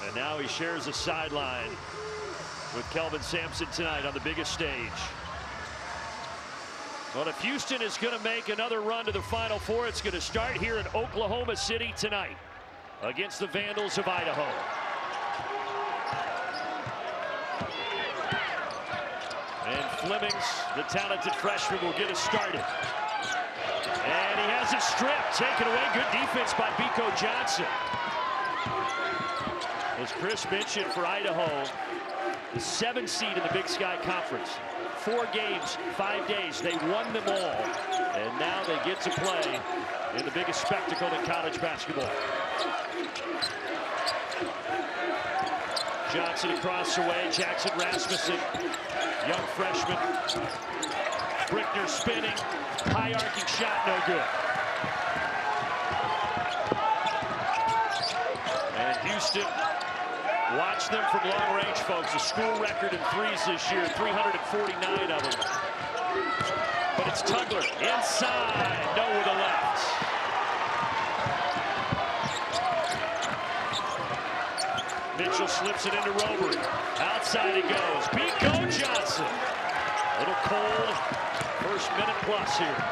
And now he shares a sideline with Kelvin Sampson tonight on the biggest stage. Well, if Houston is going to make another run to the Final Four, it's going to start here in Oklahoma City tonight against the Vandals of Idaho. And Flemings, the talented freshman, will get us started. And he has it stripped, taken away. Good defense by Biko Johnson. As Chris mentioned, for Idaho, the 7th seed in the Big Sky Conference. 4 games, 5 days. They won them all. And now they get to play in the biggest spectacle in college basketball. Johnson across the way. Jackson Rasmussen, young freshman. Brickner spinning. High arcing shot, no good. And Houston, watch them from long range, folks. A school record in threes this year, 349 of them. But it's Tugler inside, no with the left. Mitchell slips it into Robery. Outside it goes. Biko Johnson. A little cold. First minute plus here.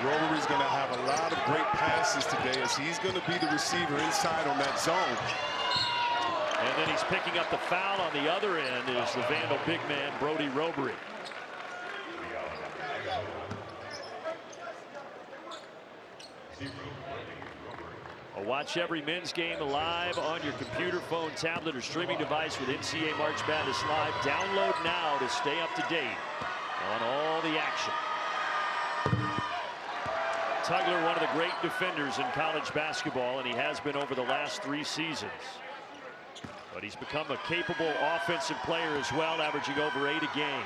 Robery's going to have a lot of great passes today, as he's going to be the receiver inside on that zone. And then he's picking up the foul on the other end is the Vandal big man, Brody Robery. Watch every men's game live on your computer, phone, tablet, or streaming device with NCAA March Madness Live. Download now to stay up to date on all the action. Tugler, one of the great defenders in college basketball, and he has been over the last 3 seasons. But he's become a capable offensive player as well, averaging over 8 a game.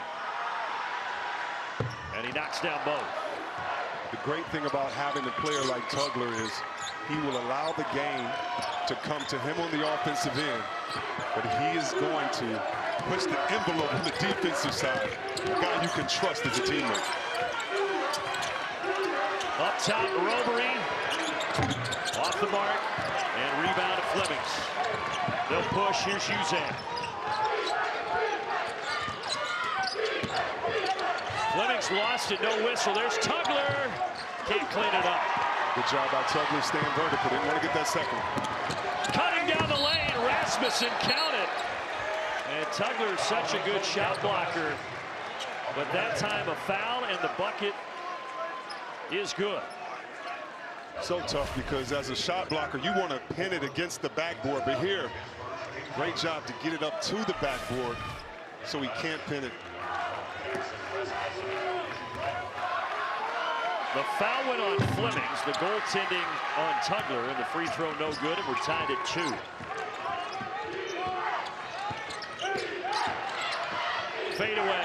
And he knocks down both. The great thing about having a player like Tugler is he will allow the game to come to him on the offensive end, but he is going to push the envelope on the defensive side. A guy you can trust as a teammate. Up top, Robery. Off the mark. And rebound to Flemings. They'll push. Here's Uzan. Flemings lost it. No whistle. There's Tugler. Can't clean it up. Good job by Tugler staying vertical. Didn't want to get that second. Cutting down the lane. Rasmussen counted. And Tugler is such a good shot blocker. But that time a foul, and the bucket is good. So tough, because as a shot blocker, you want to pin it against the backboard. But here, great job to get it up to the backboard so he can't pin it. The foul went on Flemings, the goaltending on Tugler, and the free throw no good, and we're tied at 2. Fade away,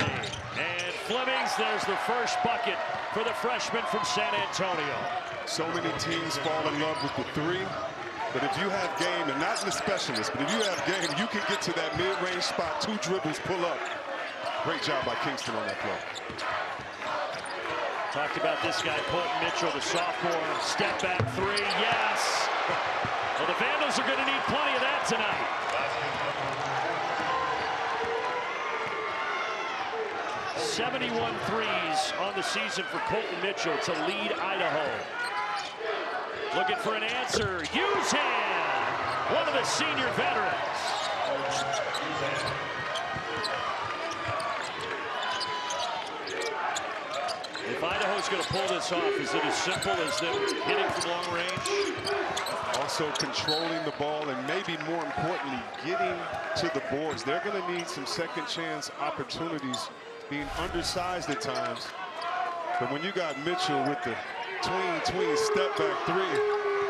and Flemings, there's the first bucket for the freshman from San Antonio. So many teams fall in love with the 3, but if you have game, and not the specialist, but if you have game, you can get to that mid-range spot, 2 dribbles, pull up. Great job by Kingston on that play. Talked about this guy, Colton Mitchell, the sophomore. Step back 3, yes. Well, the Vandals are going to need plenty of that tonight. '71 threes on the season for Colton Mitchell to lead Idaho. Looking for an answer. Uzan, one of the senior veterans. If Idaho's going to pull this off, is it as simple as them hitting from long range? Also controlling the ball, and maybe more importantly, getting to the boards. They're going to need some second chance opportunities, being undersized at times. But when you got Mitchell with the tween step back 3,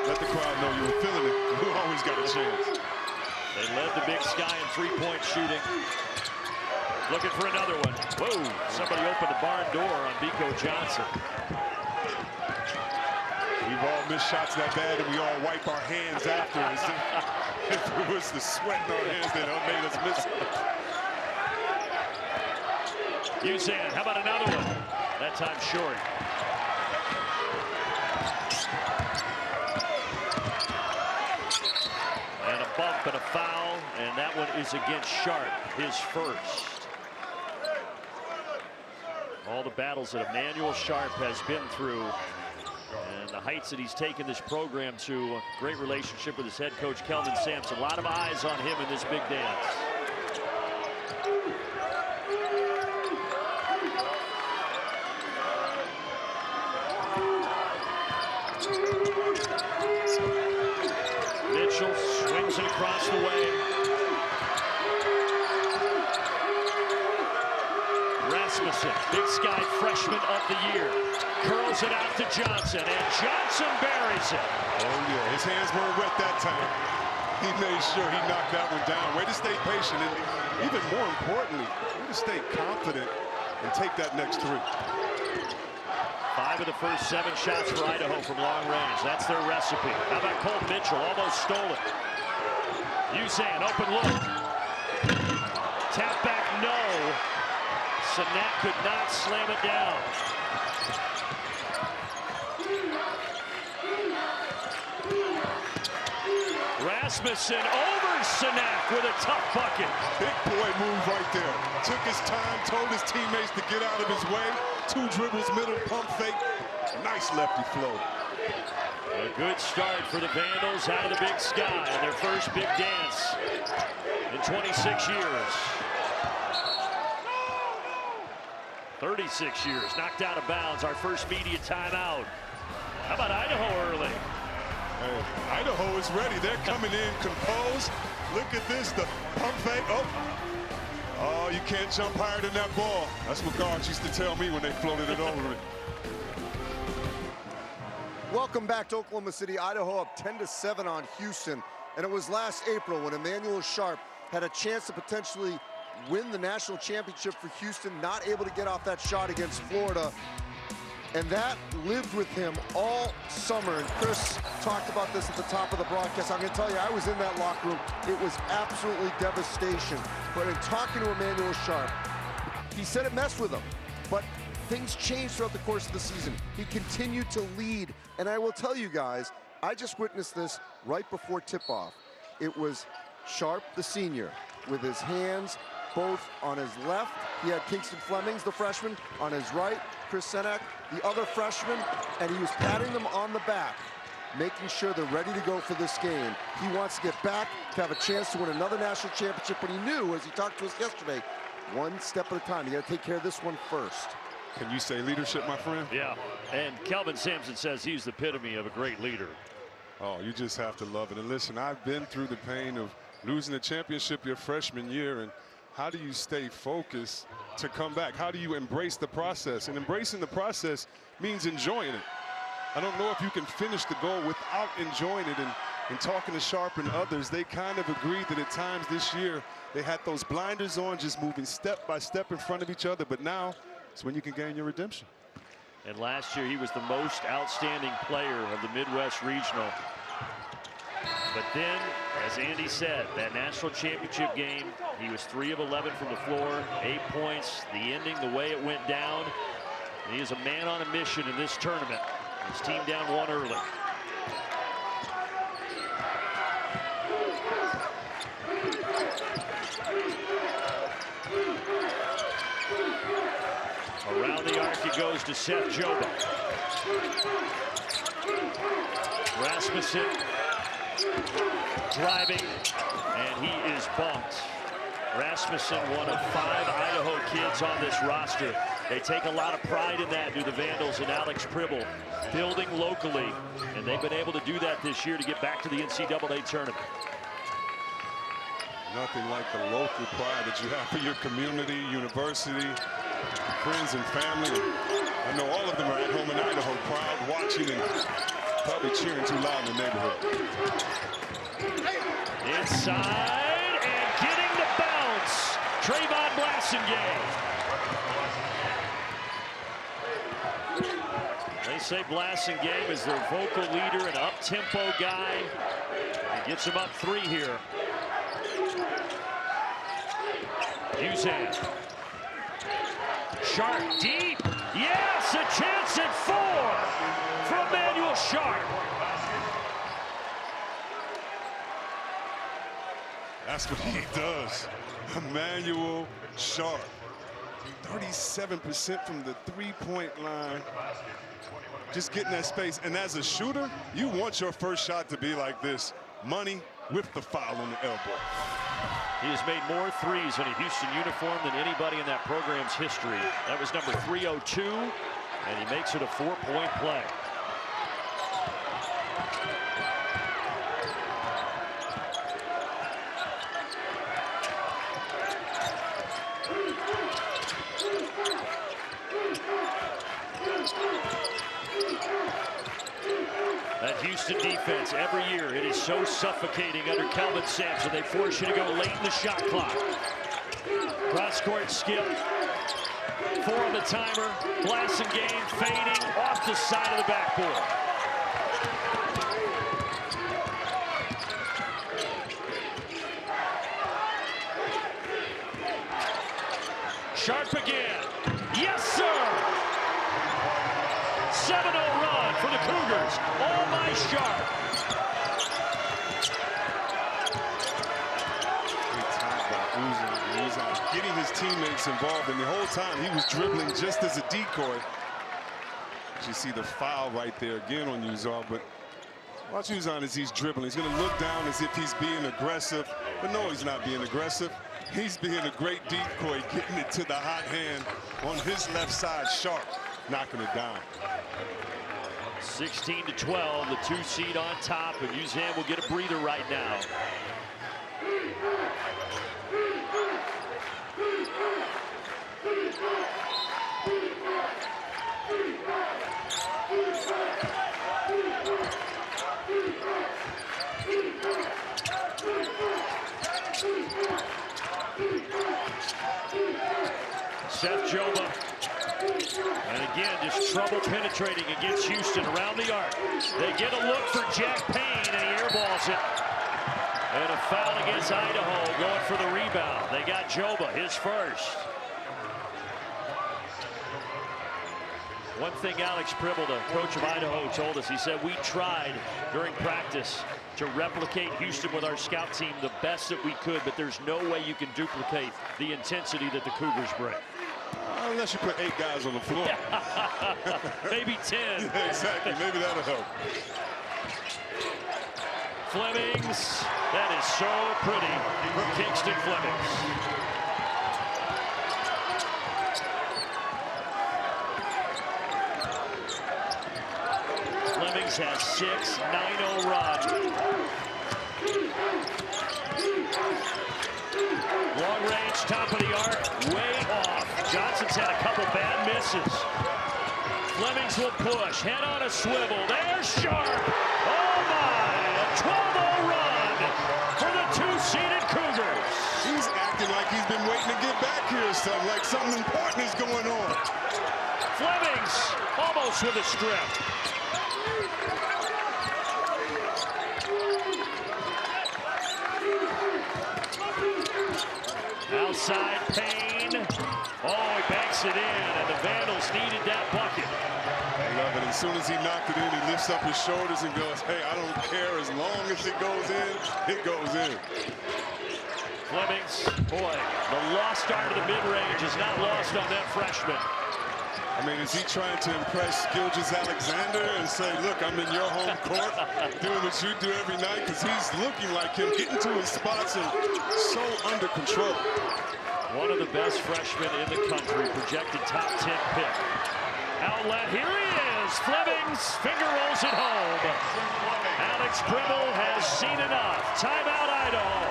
let the crowd know you were feeling it. You always got a chance. They led the Big Sky in 3-point shooting. Looking for another one. Whoa, somebody opened the barn door on Biko Johnson. We've all missed shots that bad, and we all wipe our hands after. If it was the sweat in our hands that made us miss it. Uzan, how about another one? That time short. And a bump and a foul, and that is against Sharp, his first. All the battles that Emmanuel Sharp has been through and the heights that he's taken this program to. A great relationship with his head coach, Kelvin Sampson. A lot of eyes on him in this big dance. Mitchell swings it across the way. Rasmussen, Big Sky freshman of the year, curls it out to Johnson, and Johnson buries it. Oh yeah, his hands weren't wet that time. He made sure he knocked that one down. Way to stay patient, and even more importantly, way to stay confident and take that next three. 5 of the first 7 shots for Idaho from long range. That's their recipe. How about Cole Mitchell? Almost stole it. Usain, open look. Tap back, no. Sanak could not slam it down. Rasmussen over Sanak with a tough bucket. Big boy move right there. Took his time, told his teammates to get out of his way. 2 dribbles, middle, pump fake. Nice lefty flow. A good start for the Vandals out of the Big Sky in their first big dance in 26 years. 36 years, knocked out of bounds. Our first media timeout. How about Idaho early? Hey, Idaho is ready. They're coming in composed. Look at this, the pump fake. Oh, you can't jump higher than that ball. That's what guards used to tell me when they floated it over it. Welcome back to Oklahoma City. Idaho up 10-7 on Houston. And it was last April when Emmanuel Sharp had a chance to potentially win the national championship for Houston, not able to get off that shot against Florida. And that lived with him all summer. And Chris talked about this at the top of the broadcast. I'm going to tell you, I was in that locker room. It was absolutely devastation. But in talking to Emmanuel Sharp, he said it messed with him. But things changed throughout the course of the season. He continued to lead. And I will tell you guys, I just witnessed this right before tip-off. It was Sharp, the senior, with his hands both on his left. He had Kingston Flemings, the freshman, on his right. Chris Senak, the other freshman, and he was patting them on the back, making sure they're ready to go for this game. He wants to get back to have a chance to win another national championship, but he knew, as he talked to us yesterday, one step at a time. You got to take care of this one first. Can you say leadership, my friend? Yeah, and Kelvin Sampson says he's the epitome of a great leader. Oh, you just have to love it. And listen, I've been through the pain of losing the championship your freshman year, and how do you stay focused to come back? How do you embrace the process? And embracing the process means enjoying it. I don't know if you can finish the goal without enjoying it. And talking to Sharp and others, they kind of agreed that at times this year they had those blinders on, just moving step by step in front of each other. But now it's when you can gain your redemption. And last year he was the most outstanding player of the Midwest Regional. But then, as Andy said, that national championship game, he was 3 of 11 from the floor, 8 points. The ending, the way it went down. He is a man on a mission in this tournament. His team down 1 early. Around the arc it goes to Seth Joba. Rasmussen driving, and he is bumped. Rasmussen, one of 5 Idaho kids on this roster. They take a lot of pride in that, do the Vandals and Alex Pribble, building locally, and they've been able to do that this year to get back to the NCAA tournament. Nothing like the local pride that you have for your community, university, friends and family. I know all of them are at home in Idaho, proud, watching, and probably cheering too loud in the neighborhood. Inside, and getting the bounce, Trayvon Blasingame. They say Blasingame is their vocal leader, an up-tempo guy. He gets him up 3 here. Usain. Sharp deep. Yes, a chance at 4 from Emmanuel Sharp. That's what he does. Emmanuel Sharp. 37% from the three-point line. Just getting that space. And as a shooter, you want your first shot to be like this. Money with the foul on the elbow. He has made more threes in a Houston uniform than anybody in that program's history. That was number 302, and he makes it a 4-point play. That Houston defense, every year, it is so suffocating under Kelvin Sampson. They force you to go late in the shot clock. Cross-court skip. 4 on the timer. Glass and game, fading off the side of the backboard. Sharp again. Yes, sir! 7-0 run for the Cougars. All by Sharp. Getting his teammates involved, and the whole time he was dribbling just as a decoy. You see the foul right there again on Uzar, but watch Uzar as he's dribbling. He's going to look down as if he's being aggressive, but no, he's not being aggressive. He's being a great decoy, getting it to the hot hand on his left side. Sharp knocking it down. 16-12, the 2 seed on top, and Uzan will get a breather right now. Seth Joba. And again, just trouble penetrating against Houston around the arc. They get a look for Jack Payne, and he airballs it. And a foul against Idaho, going for the rebound. They got Joba, his first. One thing Alex Pribble, the coach of Idaho, told us, he said, we tried during practice to replicate Houston with our scout team the best that we could, but there's no way you can duplicate the intensity that the Cougars bring. Unless you put 8 guys on the floor. Maybe 10. Yeah, exactly. Maybe that'll help. Flemings. That is so pretty for Kingston Flemings. Flemings has 6, 9-0 run. Long range, top of the arc, way off. Johnson's had a couple bad misses. Flemings will push, head on a swivel. There's Sharp. Oh my, a 12-0 run for the 2-seeded Cougars. He's acting like he's been waiting to get back here, something like something important is going on. Flemings almost with a strip. Outside Payne. Oh, he banks it in, and the Vandals needed that bucket. I love it. As soon as he knocked it in, he lifts up his shoulders and goes, hey, I don't care. As long as it goes in, it goes in. Flemings, boy, the lost start of the mid-range is not lost on that freshman. I mean, is he trying to impress Gilgeous-Alexander and say, look, I'm in your home court doing what you do every night? Because he's looking like him, getting to his spots and so under control. One of the best freshmen in the country, projected top 10 pick. Outlet, here he is. Flemings, finger rolls it home. Alex Pribble has seen enough. Timeout, Idaho.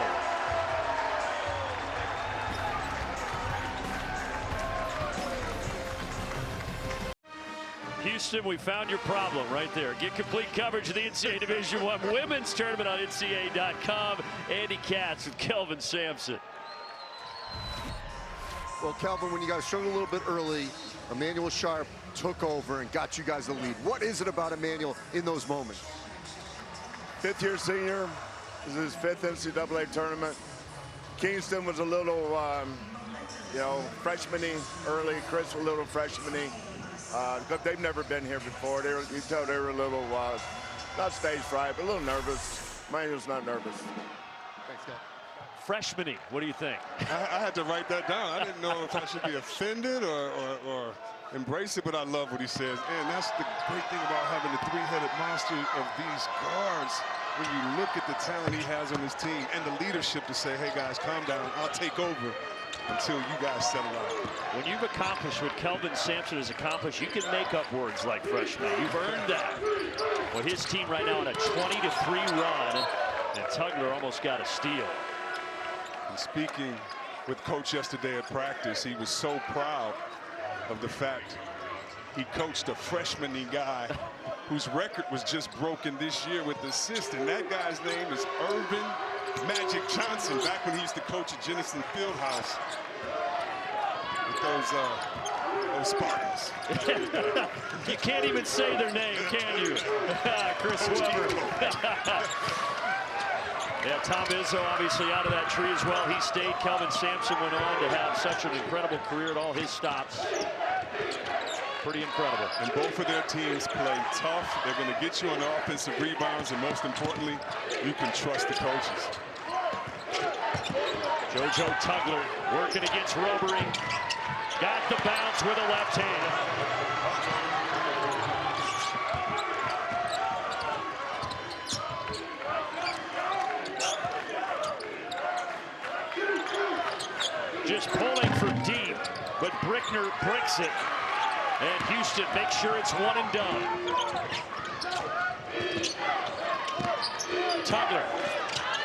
Houston, we found your problem right there. Get complete coverage of the NCAA Division I Women's Tournament on NCAA.com. Andy Katz with Kelvin Sampson. Well, Kelvin, when you guys struggled a little bit early, Emmanuel Sharp took over and got you guys the lead. What is it about Emmanuel in those moments? Fifth-year senior. This is his 5th NCAA tournament. Kingston was a little, freshman-y early. Chris was a little freshman-y. But they've never been here before. You can tell they were a little, not stage fright, but a little nervous. Emmanuel's not nervous. Thanks, Kel. freshman-y. What do you think? I had to write that down. I didn't know if I should be offended or embrace it, but I love what he says. And that's the great thing about having the three-headed monster of these guards. When you look at the talent he has on his team and the leadership to say, hey, guys, calm down. I'll take over until you guys settle out. When you've accomplished what Kelvin Sampson has accomplished, you can make up words like freshman. You've earned that. Well, his team right now on a 20-3 run, and Tugler almost got a steal. And speaking with Coach yesterday at practice, he was so proud of the fact he coached a freshman-y guy whose record was just broken this year with assists, and that guy's name is Irvin Magic Johnson, back when he used to coach at Jennison Fieldhouse with those Spartans. You can't even say their name, can you? Chris Webber. Yeah, Tom Izzo obviously out of that tree as well. He stayed. Kelvin Sampson went on to have such an incredible career at all his stops. Pretty incredible. And both of their teams play tough. They're going to get you on the offensive rebounds, and most importantly, you can trust the coaches. JoJo Tugler working against Robery. Got the bounce with a left hand. Just pulling from deep, but Brickner bricks it. And Houston makes sure it's one and done. Tugler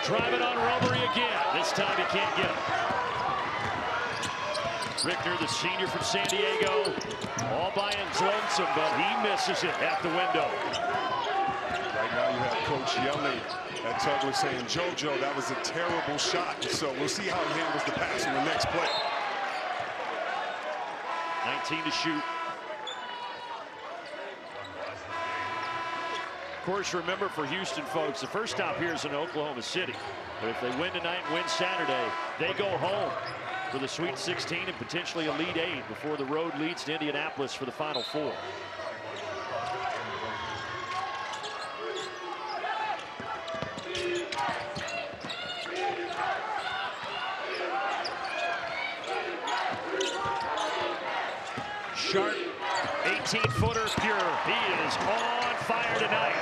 driving on Robery again. This time he can't get him. Rickner, the senior from San Diego, all by his lonesome, but he misses it at the window. Right now you have Coach yelling at Tugler saying, JoJo, that was a terrible shot. So we'll see how he handles the pass in the next play. 19 to shoot. Of course, remember for Houston folks, the first stop here is in Oklahoma City. But if they win tonight and win Saturday, they go home for the Sweet 16 and potentially Elite 8 before the road leads to Indianapolis for the Final Four. Sharp, 18-footer pure. He is on fire tonight.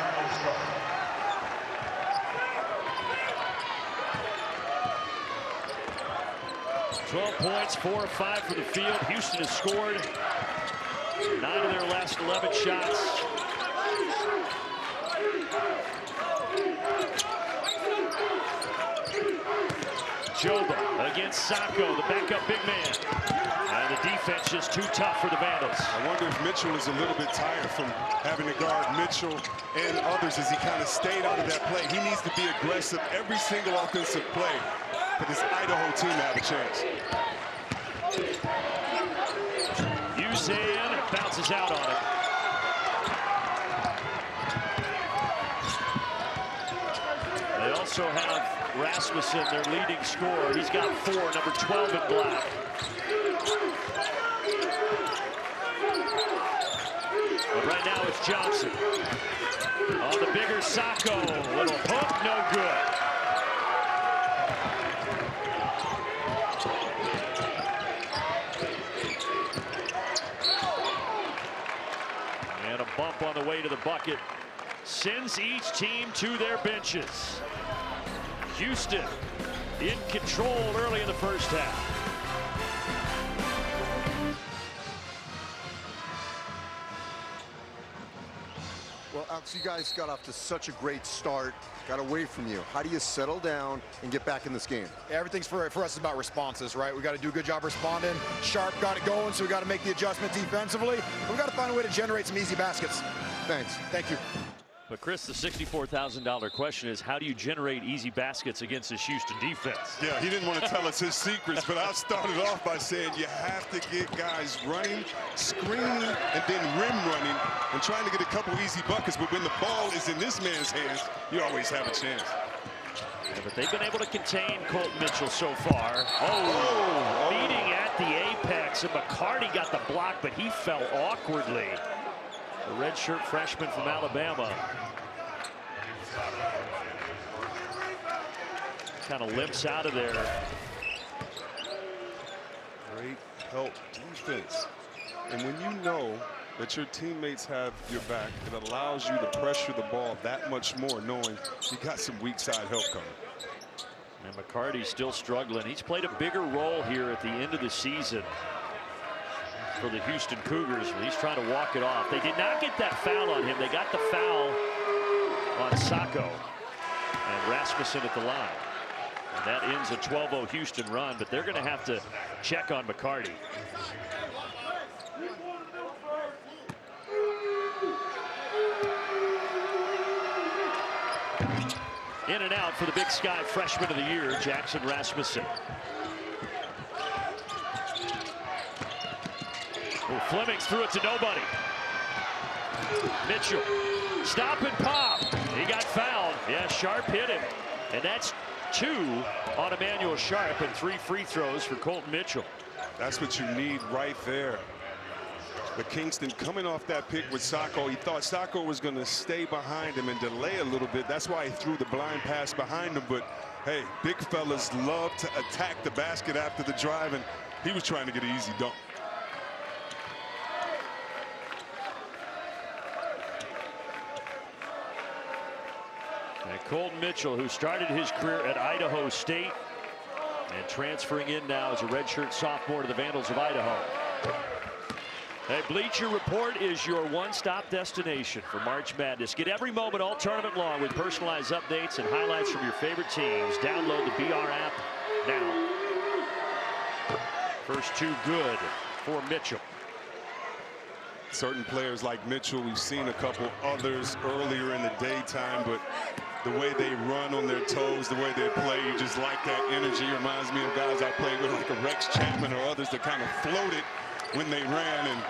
12 points, 4 or 5 for the field. Houston has scored 9 of their last 11 shots. Joba against Sacco, the backup big man. And the defense just too tough for the Vandals. I wonder if Mitchell is a little bit tired from having to guard Mitchell and others as he kind of stayed out of that play. He needs to be aggressive every single offensive play for this Idaho team to have a chance. Usain bounces out on it. They also have Rasmussen, their leading scorer. He's got 4, number 12 in black. But right now it's Johnson. On the bigger Sacco. Little hook, no good. And a bump on the way to the bucket sends each team to their benches. Houston in control early in the first half. Well, Alex, you guys got off to such a great start, got away from you. How do you settle down and get back in this game? Everything's for us is about responses, right? We got to do a good job responding. Sharp got it going, so we got to make the adjustment defensively. We got to find a way to generate some easy baskets. Thanks. Thank you. But Chris, the $64,000 question is, how do you generate easy baskets against this Houston defense? Yeah, he didn't want to tell us his secrets, but I started off by saying you have to get guys running, screening, and then rim running, and trying to get a couple easy buckets. But when the ball is in this man's hands, you always have a chance. Yeah, but they've been able to contain Colton Mitchell so far. Oh, meeting at the apex, and McCarty got the block, but he fell awkwardly. The redshirt freshman from Alabama. kind of limps out of there. Great help defense. And when you know that your teammates have your back, it allows you to pressure the ball that much more, knowing you got some weak side help coming. And McCarty's still struggling. He's played a bigger role here at the end of the season for the Houston Cougars. He's trying to walk it off. They did not get that foul on him. They got the foul on Sacco and Rasmussen at the line. And that ends a 12-0 Houston run, but they're going to have to check on McCarty. In and out for the Big Sky Freshman of the Year, Jackson Rasmussen. Oh, Flemings threw it to nobody. Mitchell, stop and pop. He got fouled. Yeah, Sharp hit him. And that's 2 on Emmanuel Sharp and 3 free throws for Colton Mitchell. That's what you need right there. But Kingston coming off that pick with Sacco, he thought Sacco was going to stay behind him and delay a little bit. That's why he threw the blind pass behind him. But hey, big fellas love to attack the basket after the drive, and he was trying to get an easy dunk. And Colton Mitchell, who started his career at Idaho State and transferring in now as a redshirt sophomore to the Vandals of Idaho. Hey, Bleacher Report is your one-stop destination for March Madness. Get every moment all tournament long with personalized updates and highlights from your favorite teams. Download the BR app now. First 2 good for Mitchell. Certain players like Mitchell, we've seen a couple others earlier in the daytime, but the way they run on their toes, the way they play, you just like that energy. Reminds me of guys I played with like a Rex Chapman or others that kind of floated when they ran. And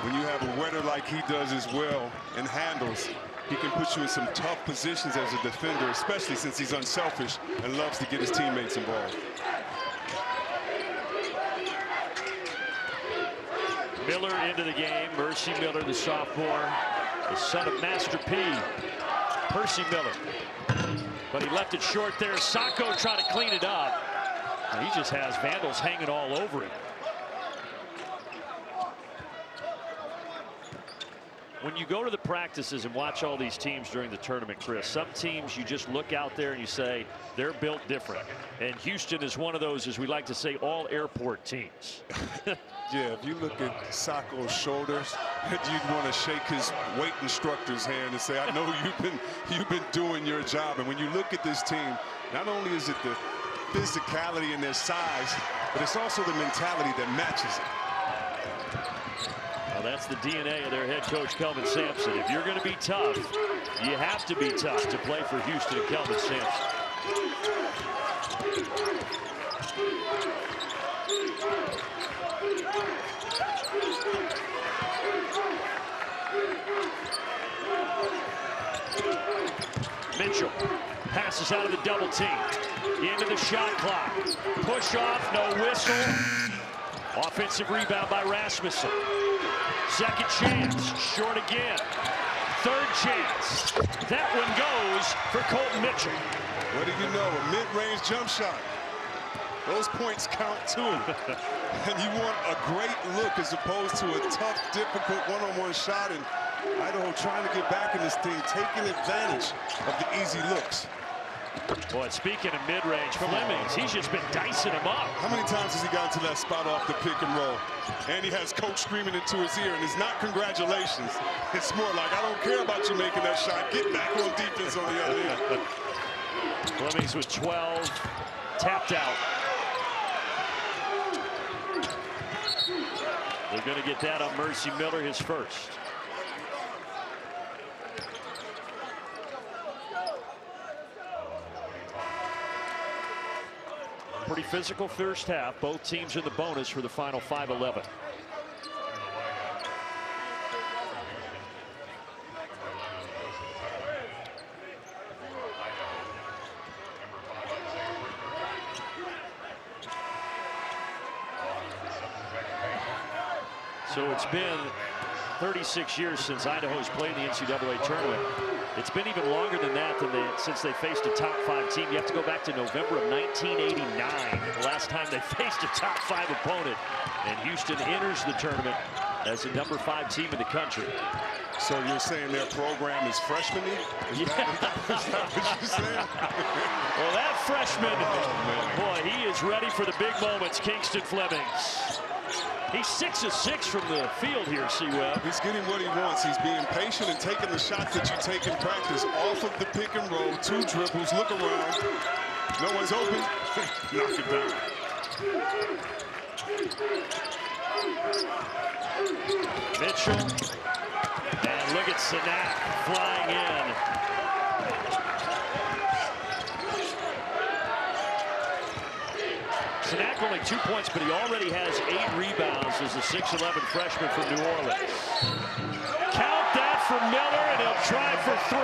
when you have a wetter like he does as well and handles, he can put you in some tough positions as a defender, especially since he's unselfish and loves to get his teammates involved. Miller into the game. Mercy Miller, the sophomore, the son of Master P, Percy Miller. But he left it short there. Sacco trying to clean it up. And he just has Vandals hanging all over him. When you go to the practices and watch all these teams during the tournament, Chris, some teams you just look out there and you say they're built different. And Houston is one of those, as we like to say, all airport teams. Yeah, if you look at Sacco's shoulders, you'd want to shake his weight instructor's hand and say, I know you've been doing your job. And when you look at this team, not only is it the physicality and their size, but it's also the mentality that matches it. Well, that's the DNA of their head coach, Kelvin Sampson. If you're going to be tough, you have to be tough to play for Houston and Kelvin Sampson. Mitchell passes out of the double team into the shot clock. Push off, no whistle. Offensive rebound by Rasmussen. Second chance, short again. Third chance. That one goes for Colton Mitchell. What do you know? A mid-range jump shot. Those points count too. And you want a great look as opposed to a tough, difficult one-on-one shot. And Idaho trying to get back in this thing, taking advantage of the easy looks. Boy, speaking of mid-range, Flemings, he's just been dicing him up. How many times has he gotten to that spot off the pick and roll? And he has coach screaming into his ear, and it's not congratulations. It's more like, I don't care about you making that shot. Get back on defense on the other end. Flemings with 12, tapped out. They're going to get that on Mercy Miller, his first. Pretty physical first half. Both teams in the bonus for the final 5-11. So it's been 36 years since Idaho's played the NCAA tournament. It's been even longer than that since they faced a top 5 team. You have to go back to November of 1989, the last time they faced a top 5 opponent. And Houston enters the tournament as the number 5 team in the country. So you're saying their program is freshman-y? Is that what you're saying? Well, that freshman, boy, he is ready for the big moments, Kingston Flemings. He's 6 of 6 from the field here, C-Webb. He's getting what he wants. He's being patient and taking the shots that you take in practice. Off of the pick and roll, 2 dribbles, look around. No one's open. Knock it down. Mitchell. And look at Sanak flying in. Sanak only 2 points, but he already has 8 rebounds as a 6'11" freshman from New Orleans. Count that for Miller, and he'll try for 3.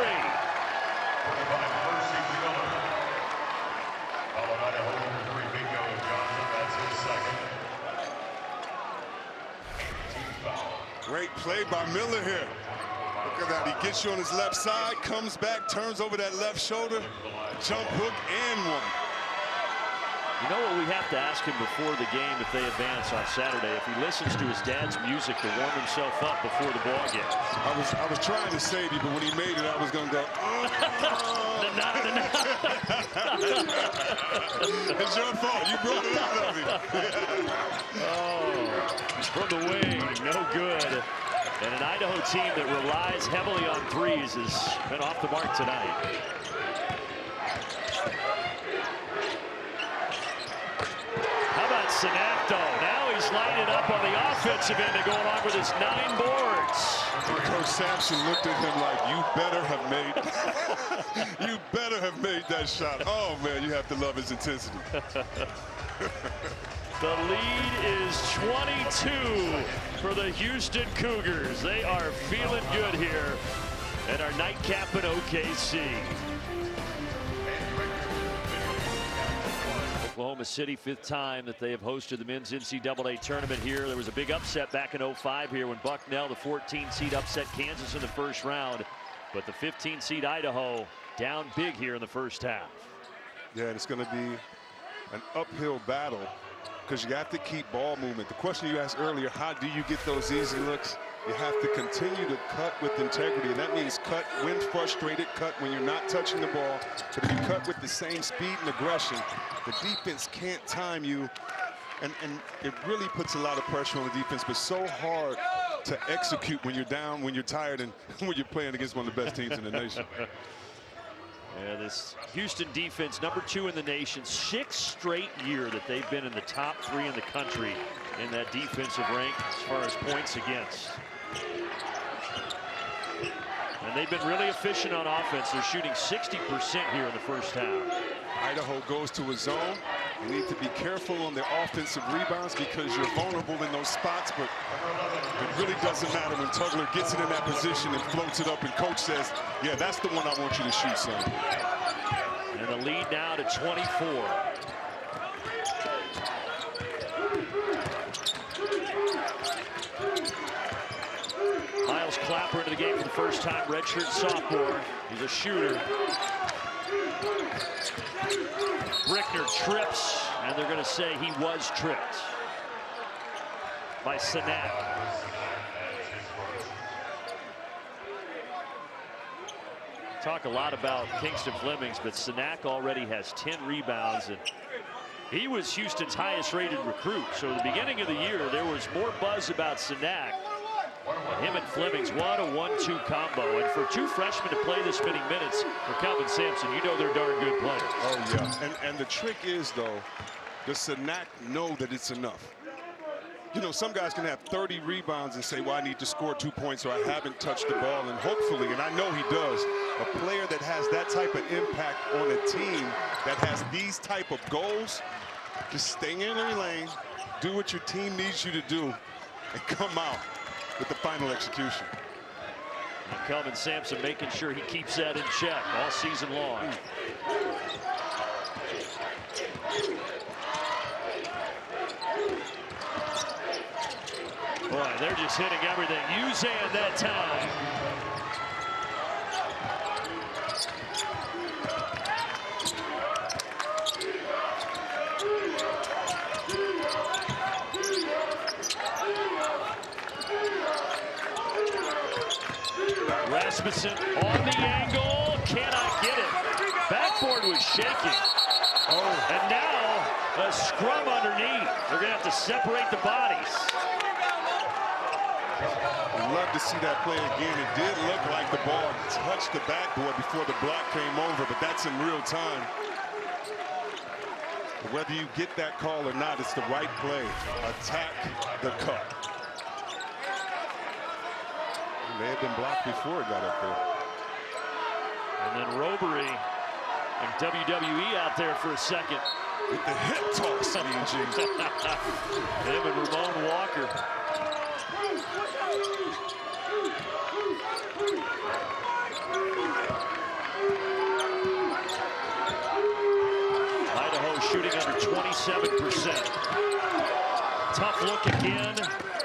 Great play by Miller here. Look at that. He gets you on his left side, comes back, turns over that left shoulder, jump hook, and 1. You know what we have to ask him before the game if they advance on Saturday? If he listens to his dad's music to warm himself up before the ball game. I was trying to save you, but when he made it, I was going to go, It's your fault. You brought it out of him. Oh, from the wing, no good. And an Idaho team that relies heavily on threes has been off the mark tonight. How about Sanak, though? Now he's lighting up on the offensive end and going on with his 9 boards. Coach Sampson looked at him like, you better have made that shot. Oh, man, you have to love his intensity. The lead is 22 for the Houston Cougars. They are feeling good here at our nightcap in OKC. Oklahoma City, 5th time that they have hosted the men's NCAA tournament here. There was a big upset back in 05 here when Bucknell, the 14 seed, upset Kansas in the first round. But the 15 seed Idaho down big here in the first half. Yeah, it's going to be an uphill battle because you have to keep ball movement. The question you asked earlier, how do you get those easy looks? You have to continue to cut with integrity. And that means cut when frustrated, cut when you're not touching the ball. But if you cut with the same speed and aggression, the defense can't time you. And it really puts a lot of pressure on the defense, but so hard to execute when you're down, when you're tired, and when you're playing against one of the best teams in the nation. Yeah, this Houston defense, number 2 in the nation, 6th straight year that they've been in the top 3 in the country in that defensive rank as far as points against. And they've been really efficient on offense. They're shooting 60% here in the first half. Idaho goes to a zone. You need to be careful on the offensive rebounds because you're vulnerable in those spots, but it really doesn't matter when Tugler gets it in that position and floats it up and coach says, yeah, that's the one I want you to shoot, son. And the lead now to 24. Miles Clapper into the game for the first time, redshirt sophomore. He's a shooter. Brickner trips, and they're going to say he was tripped by Sanak. Talk a lot about Kingston Flemings, but Sanak already has 10 rebounds, and he was Houston's highest rated recruit. So at the beginning of the year, there was more buzz about Sanak. Him and Flemings, what a 1-2 combo. And for 2 freshmen to play this many minutes for Calvin Sampson, you know they're darn good players. Oh, yeah. And the trick is, though, does Sanak know that it's enough? You know, some guys can have 30 rebounds and say, well, I need to score 2 points or I haven't touched the ball. And hopefully, and I know he does, a player that has that type of impact on a team that has these type of goals, just stay in your lane, do what your team needs you to do, and come out with the final execution. And Calvin Sampson making sure he keeps that in check all season long. Boy, they're just hitting everything. Uzan that time. Rasmussen on the angle, cannot get it. Backboard was shaking. Oh, and now a scrum underneath. They're gonna have to separate the bodies. I'd love to see that play again. It did look like the ball touched the backboard before the block came over, but that's in real time. Whether you get that call or not, it's the right play. Attack the cup. It may have been blocked before it got up there. And then Robery and WWE out there for a second. With the hip toss, him and Ramon Walker. Idaho shooting under 27%. Tough look again,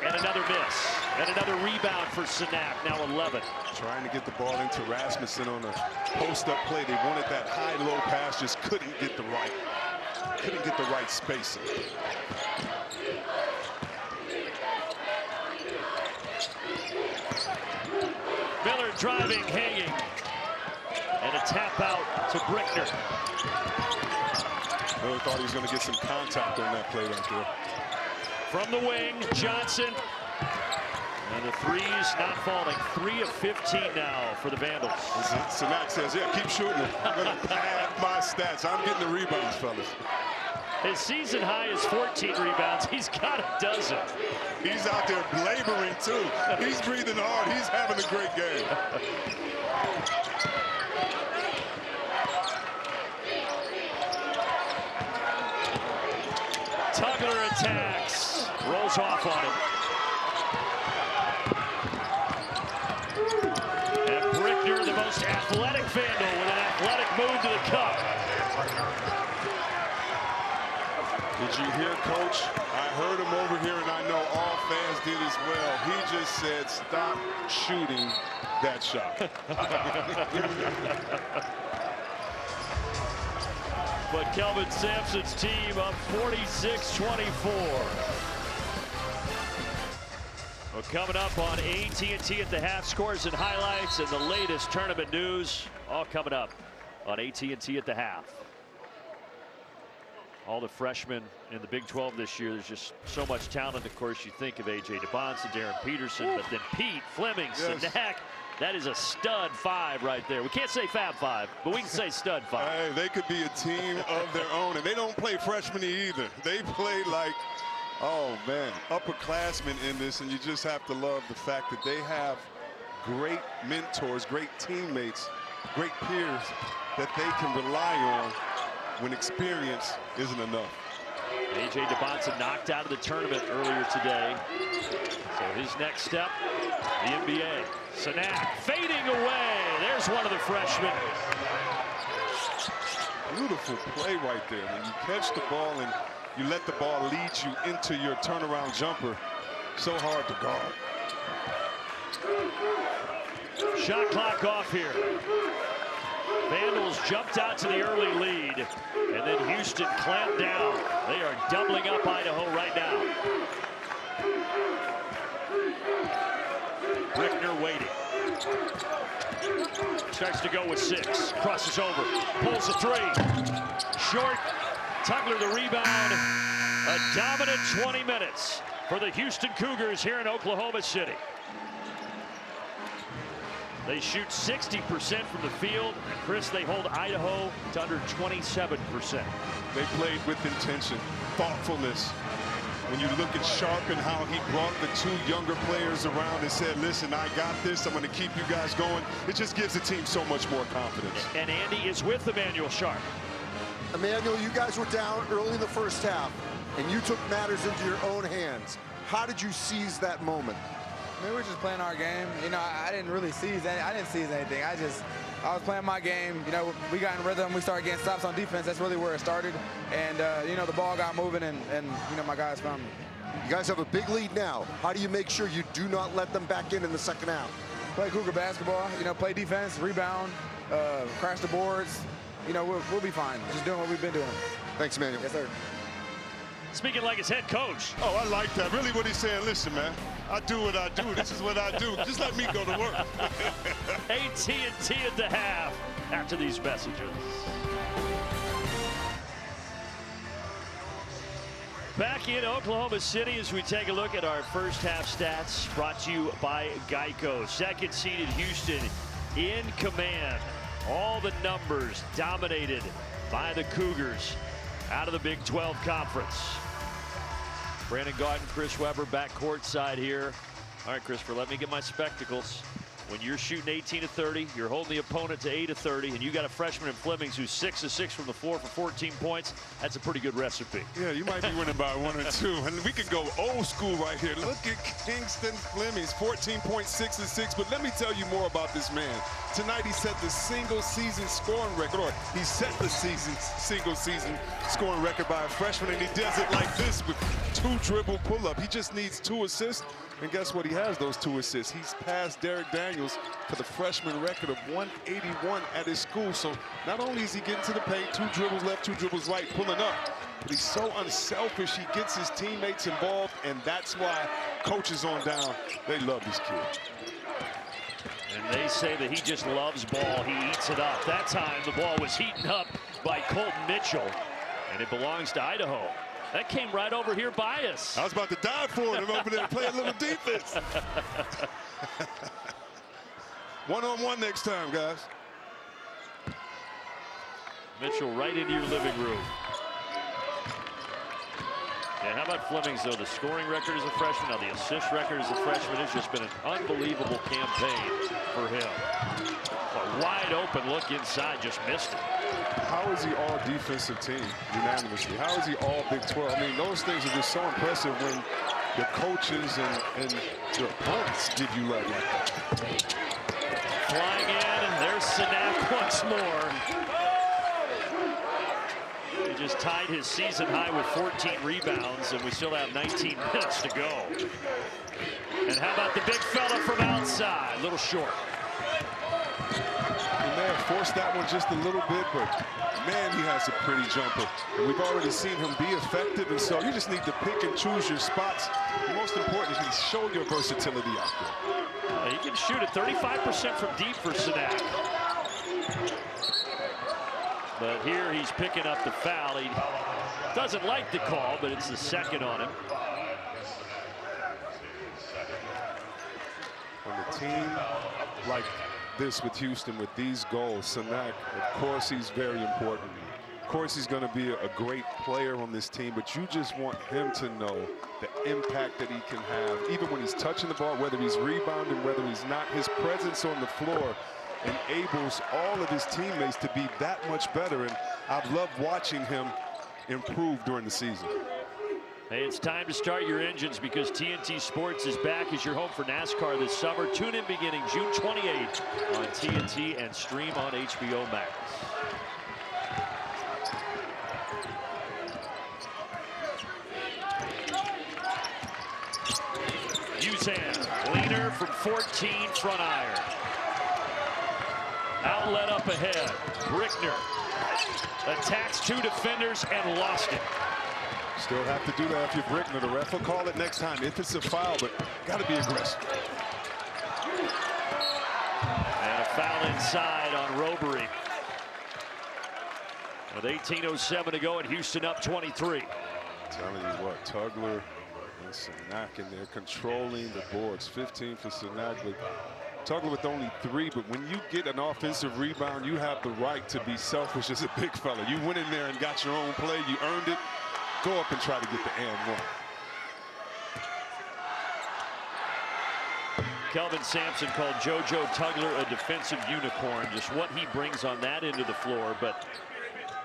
and another miss. And another rebound for Sanak, now 11. Trying to get the ball into Rasmussen on a post-up play. They wanted that high-low pass, just couldn't get the right spacing. Miller driving, hanging, and a tap out to Brickner. Miller thought he was going to get some contact on that play right there. From the wing, Johnson. And the threes not falling. 3 of 15 now for the Vandals. Sanak says, yeah, keep shooting it. I'm going to pad my stats. I'm getting the rebounds, fellas. His season high is 14 rebounds. He's got a dozen. He's out there laboring, too. He's breathing hard. He's having a great game. Tugler attacks. Rolls off on him. And Brickner, the most athletic Vandal, with an athletic move to the cup. Did you hear, Coach? I heard him over here, and I know all fans did as well. He just said, stop shooting that shot. But Kelvin Sampson's team up 46-24. Well, coming up on AT&T at the half, scores and highlights and the latest tournament news, all coming up on AT&T at the half. All the freshmen in the Big 12 this year, there's just so much talent. Of course, you think of A.J. DeBonson, Darren Peterson, but then Pete, Fleming, Sanak. That is a stud 5 right there. We can't say Fab 5, but we can say stud 5. Hey, they could be a team of their own, and they don't play freshman either. They play like, oh man, upperclassmen in this, and you just have to love the fact that they have great mentors, great teammates, great peers that they can rely on when experience isn't enough. A.J. DeBonson knocked out of the tournament earlier today. So his next step, the NBA. Sanak fading away. There's one of the freshmen. Beautiful play right there. When you catch the ball and you let the ball lead you into your turnaround jumper, so hard to guard. Shot clock off here. Vandals jumped out to the early lead, and then Houston clamped down. They are doubling up Idaho right now. Brickner waiting. Starts to go with 6. Crosses over. Pulls a 3. Short. Tugler the rebound. A dominant 20 minutes for the Houston Cougars here in Oklahoma City. They shoot 60% from the field. Chris, they hold Idaho to under 27%. They played with intention, thoughtfulness. When you look at Sharp and how he brought the 2 younger players around and said, listen, I got this. I'm going to keep you guys going. It just gives the team so much more confidence. And Andy is with Emmanuel Sharp. Emmanuel, you guys were down early in the first half, and you took matters into your own hands. How did you seize that moment? I mean, we're just playing our game. You know, I didn't really seize anything. I was playing my game. You know, we got in rhythm. We started getting stops on defense. That's really where it started. And, you know, the ball got moving, and you know, my guys found me. You guys have a big lead now. How do you make sure you do not let them back in the second half? Play Cougar basketball. You know, play defense, rebound, crash the boards. You know, we'll be fine. Just doing what we've been doing. Thanks, Emmanuel. Yes, sir. Speaking like his head coach. Oh, I like that. Really what he's saying, listen, man, I do what I do. This is what I do. Just let me go to work. AT&T at the half after these messages. Back in Oklahoma City as we take a look at our first half stats brought to you by Geico. Second seeded Houston in command. All the numbers dominated by the Cougars out of the Big 12 Conference. Brandon Gaudin, Chris Webber back courtside here. All right, Christopher, let me get my spectacles. When you're shooting 18 of 30, you're holding the opponent to 8 of 30, and you got a freshman in Flemings who's 6 of 6 from the floor for 14 points. That's a pretty good recipe. Yeah, you might be winning by 1 or 2. And we could go old school right here. Look at Kingston Flemings, 14.6 and 6. But let me tell you more about this man. Tonight he set the single season scoring record, or he set the single season scoring record by a freshman, and he does it like this with 2 dribble pull-up. He just needs 2 assists. And guess what? He has those 2 assists. He's passed Derek Daniels for the freshman record of 181 at his school. So not only is he getting to the paint, 2 dribbles left, 2 dribbles right, pulling up, but he's so unselfish. He gets his teammates involved, and that's why coaches on down, they love this kid. And they say that he just loves ball. He eats it up. That time the ball was heating up by Colton Mitchell, and it belongs to Idaho. That came right over here by us. I was about to die for it. I'm over there to play a little defense. One-on-one next time, guys. Mitchell right into your living room. Yeah, how about Flemings, though? The scoring record as a freshman, now the assist record as a freshman. Has just been an unbelievable campaign for him. A wide open look inside, just missed it. How is he all defensive team unanimously? How is he all Big 12? I mean, those things are just so impressive when the coaches and your opponents give you love like that. Flying in, and there's Sanak once more. He just tied his season high with 14 rebounds, and we still have 19 minutes to go. And how about the big fella from outside? A little short. He may have forced that one just a little bit, but man, he has a pretty jumper. And we've already seen him be effective, and so you just need to pick and choose your spots. And most important is show your versatility out there. He can shoot at 35% from deep for Sanak. But here he's picking up the foul. He doesn't like the call, but it's the second on him. On a team like this with Houston, with these goals, Sanak, of course, he's very important. Of course, he's going to be a great player on this team, but you just want him to know the impact that he can have, even when he's touching the ball, whether he's rebounding, whether he's not. His presence on the floor enables all of his teammates to be that much better, and I've loved watching him improve during the season. Hey, it's time to start your engines because TNT Sports is back as your home for NASCAR this summer. Tune in beginning June 28th on TNT and stream on HBO Max. Uzan, leaner from 14, front iron. Outlet up ahead. Brickner attacks 2 defenders and lost it. Still have to do that if you're Brickner. The ref will call it next time if it's a foul, but got to be aggressive. And a foul inside on Robbery. With 18:07 to go, and Houston up 23. Telling you what, Tugler and Sanak in there controlling the boards. 15 for Sanak, but Tugler with only 3. But when you get an offensive rebound, you have the right to be selfish as a big fella. You went in there and got your own play. You earned it. Go up and try to get the and one. Kelvin Sampson called JoJo Tugler a defensive unicorn. Just what he brings on that end of the floor. But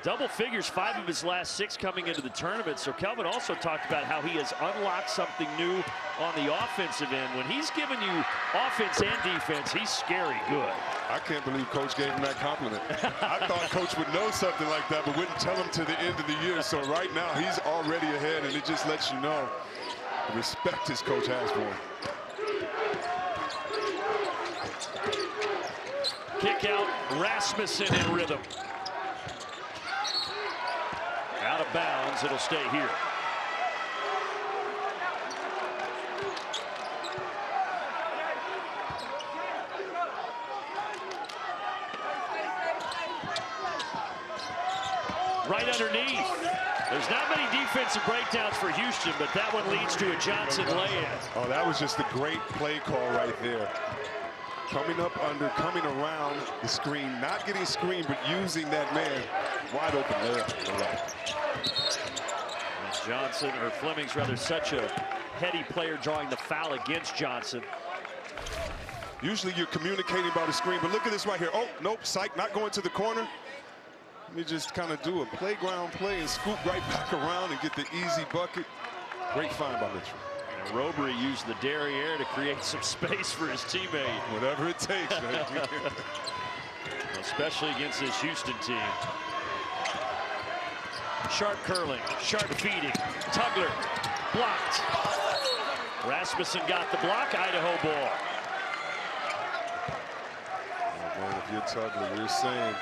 Double figures, 5 of his last 6 coming into the tournament. So Kelvin also talked about how he has unlocked something new on the offensive end. When he's giving you offense and defense, he's scary good. I can't believe Coach gave him that compliment. I thought Coach would know something like that, but wouldn't tell him to the end of the year. So right now, he's already ahead, and it just lets you know the respect his coach has for him. Kick out, Rasmussen in rhythm. Out of bounds, it'll stay here. Right underneath. There's not many defensive breakdowns for Houston, but that one leads to a Johnson lay-in. Oh, that was just a great play call right there. Coming up under, coming around the screen, not getting screened, but using that man wide open there. Johnson, or Fleming's rather, such a heady player drawing the foul against Johnson. Usually you're communicating by the screen, but look at this right here. Oh, nope, psych, not going to the corner. Let me just kind of do a playground play and scoop right back around and get the easy bucket. Great find by Mitchell. And Robbery used the derriere to create some space for his teammate. Whatever it takes, man. Especially against this Houston team. Sharp curling, sharp feeding. Tugler blocked. Rasmussen got the block. Idaho ball. Oh, man, if you're Tugler, you're saying,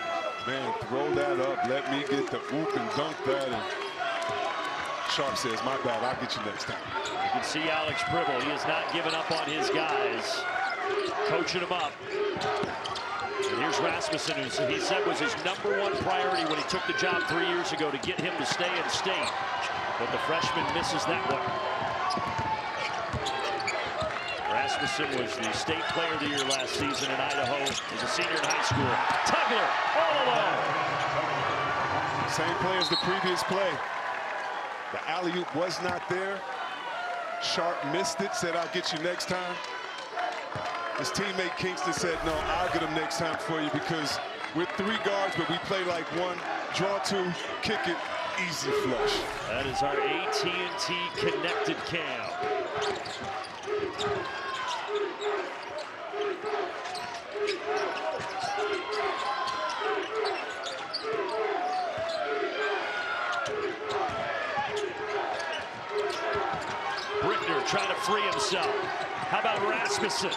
man, throw that up. Let me get the oop and dunk that. And Sharp says, my bad, I'll get you next time. You can see Alex Pribble. He has not given up on his guys. Coaching them up. And here's Rasmussen, who he said was his #1 priority when he took the job 3 years ago, to get him to stay in state. But the freshman misses that one. Rasmussen was the state player of the year last season in Idaho as a senior in high school. Tugler all alone. Same play as the previous play. The alley-oop was not there. Sharp missed it, said, I'll get you next time. His teammate Kingston said, no, I'll get him next time for you, because we're 3 guards, but we play like 1. Draw 2, kick it, easy flush. That is our AT&T connected cam. Brickner trying to free himself. How about Rasmussen?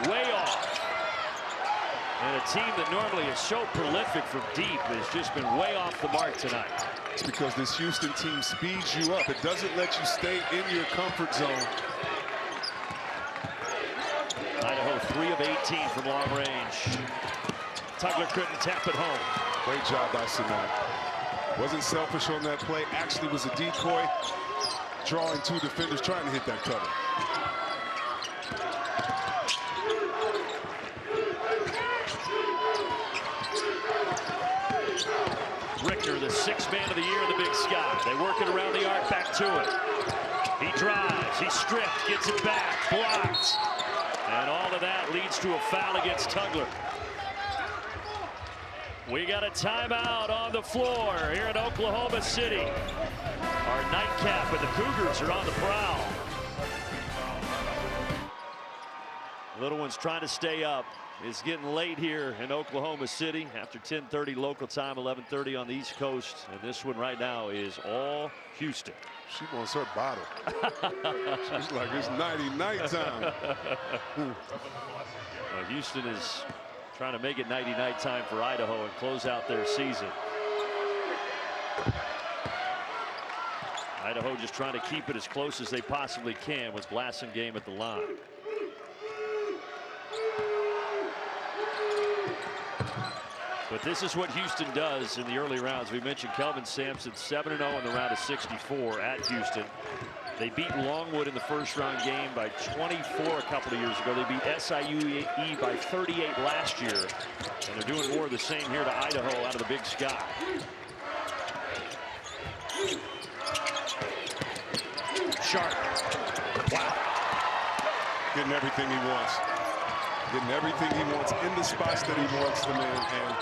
Way off. And a team that normally is so prolific from deep has just been way off the mark tonight. It's because this Houston team speeds you up. It doesn't let you stay in your comfort zone. Idaho 3 of 18 from long range. Tugler couldn't tap it home. Great job by Sinat. Wasn't selfish on that play. Actually was a decoy, drawing 2 defenders, trying to hit that cover. Richter, the 6th man of the year in the Big Sky. They work it around the arc, back to it. He drives, he's stripped, gets it back, blocked. And all of that leads to a foul against Tugler. We got a timeout on the floor here in Oklahoma City. Our nightcap, and the Cougars are on the prowl. Little one's trying to stay up. It's getting late here in Oklahoma City after 10:30 local time, 11:30 on the East Coast. And this one right now is all Houston. She wants her bottle. She's like, it's nighty-night time. Well, Houston is trying to make it nighty-night time for Idaho and close out their season. Idaho just trying to keep it as close as they possibly can with Blasingame at the line. But this is what Houston does in the early rounds. We mentioned Kelvin Sampson 7-0 in the round of 64 at Houston. They beat Longwood in the first round game by 24 a couple of years ago. They beat SIUE by 38 last year. And they're doing more of the same here to Idaho out of the Big Sky. Sharp. Wow. Getting everything he wants. Getting everything he wants in the spots that he wants them in. And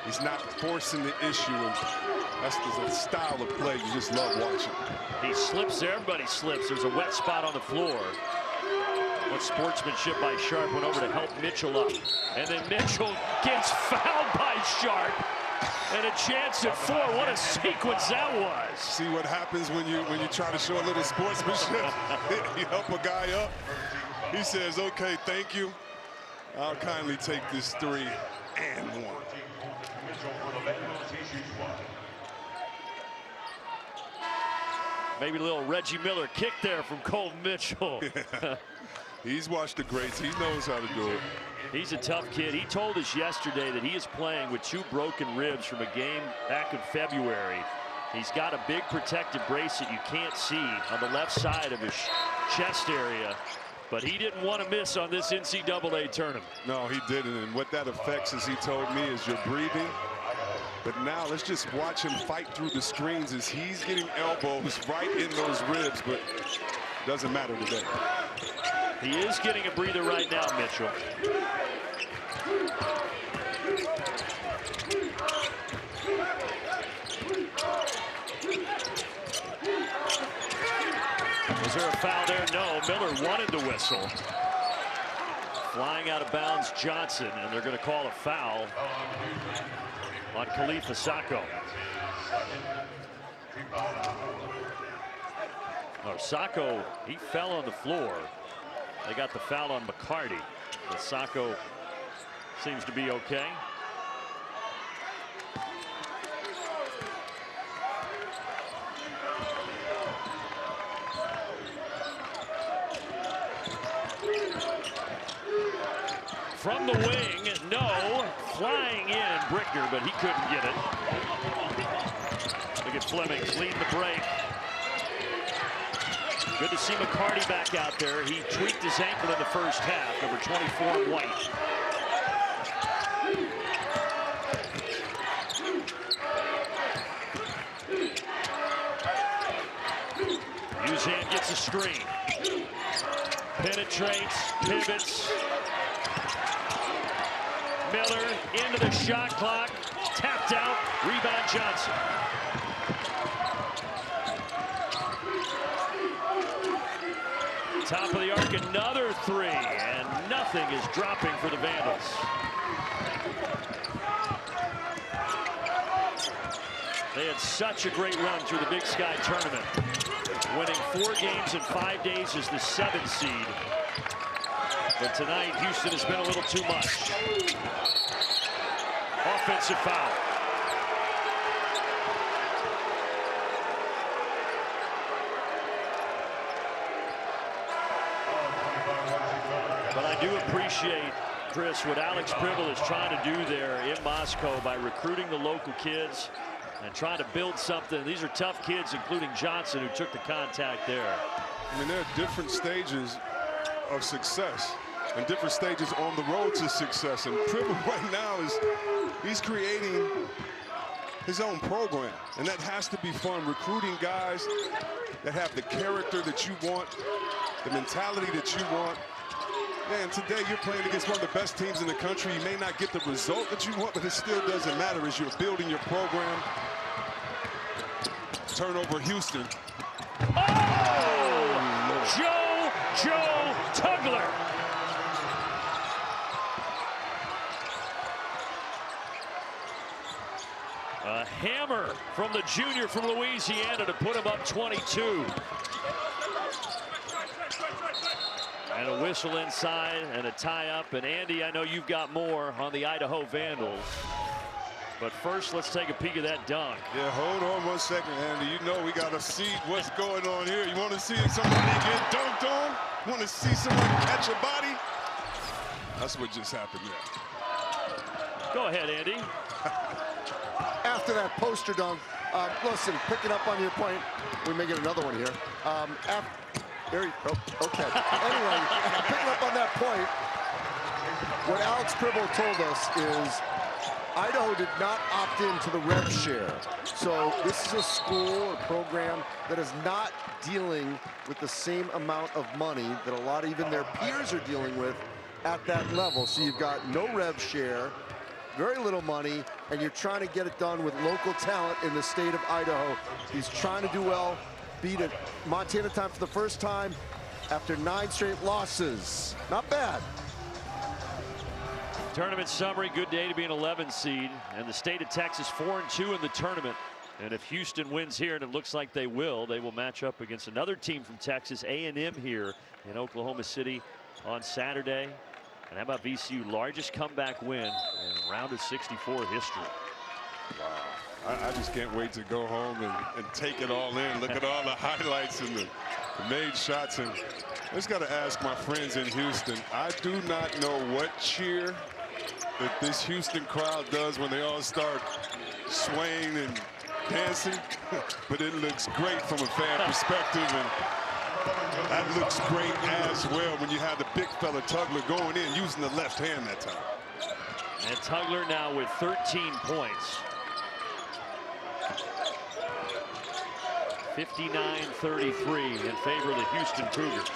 He's not forcing the issue, and that's the style of play you just love watching. He slips there, everybody slips. There's a wet spot on the floor. What sportsmanship by Sharp, went over to help Mitchell up. And then Mitchell gets fouled by Sharp. And a chance at 4. What a sequence that was. See what happens when you try to show a little sportsmanship. You help a guy up. He says, okay, thank you. I'll kindly take this 3 and 1. Maybe a little Reggie Miller kick there from Cole Mitchell. Yeah. He's watched the greats. He knows how to do it. He's a tough kid. He told us yesterday that he is playing with 2 broken ribs from a game back in February. He's got a big protective brace that you can't see on the left side of his chest area. But he didn't want to miss on this NCAA tournament. No, he didn't. And what that affects, as he told me, is your breathing. But now let's just watch him fight through the screens as he's getting elbows right in those ribs. But it doesn't matter today. He is getting a breather right now, Mitchell. Was there a foul there? No, Miller wanted the whistle. Flying out of bounds, Johnson, and they're going to call a foul on Khalifa Sacco. Oh, Sacco, he fell on the floor. They got the foul on McCarty, but Sacco seems to be okay. From the wing, no, flying in Brickner, but he couldn't get it. Look at Flemings leading the break. Good to see McCarty back out there. He tweaked his ankle in the first half, number 24 in white. Uzan gets a screen. Penetrates, pivots. Miller into the shot clock. Tapped out. Rebound Johnson. Top of the arc, another 3, and nothing is dropping for the Vandals. They had such a great run through the Big Sky tournament, winning 4 games in 5 days as the 7th seed. But tonight, Houston has been a little too much. Offensive foul. But I do appreciate, Chris, what Alex Pribble is trying to do there in Moscow by recruiting the local kids and trying to build something. These are tough kids, including Johnson, who took the contact there. I mean, there are different stages of success and different stages on the road to success. And Pribble right now he's creating his own program. And that has to be fun, recruiting guys that have the character that you want, the mentality that you want. And today you're playing against one of the best teams in the country. You may not get the result that you want, but it still doesn't matter as you're building your program. Turnover, Houston. Oh! Joe Tugler. A hammer from the junior from Louisiana to put him up 22. And a whistle inside and a tie-up. And Andy, I know you've got more on the Idaho Vandals. But first, let's take a peek at that dunk. Yeah, hold on 1 second, Andy. You know we got to see what's going on here. You want to see somebody get dunked on? You want to see someone catch a body? That's what just happened there. Go ahead, Andy. After that poster dunk, listen, picking up on your point, we may get another one here. Okay. Anyway, picking up on that point, what Alex Pribble told us is Idaho did not opt into the rev share. So this is a school, a program that is not dealing with the same amount of money that a lot of even their peers are dealing with at that level. So you've got no rev share, very little money, and you're trying to get it done with local talent in the state of Idaho. He's trying to do well, beat a Montana time for the first time after 9 straight losses. Not bad. Tournament summary, good day to be an 11 seed, and the state of Texas 4-2 in the tournament. And if Houston wins here, and it looks like they will match up against another team from Texas, A&M, here in Oklahoma City on Saturday. And how about VCU, largest comeback win in round of 64 history. Wow. I just can't wait to go home and take it all in. Look at all the highlights and the made shots. And I just got to ask my friends in Houston, I do not know what cheer that this Houston crowd does when they all start swaying and dancing, but it looks great from a fan perspective, and that looks great as well when you have the big fella Tugler going in using the left hand that time. And Tugler now with 13 points. 59-33 in favor of the Houston Cougars.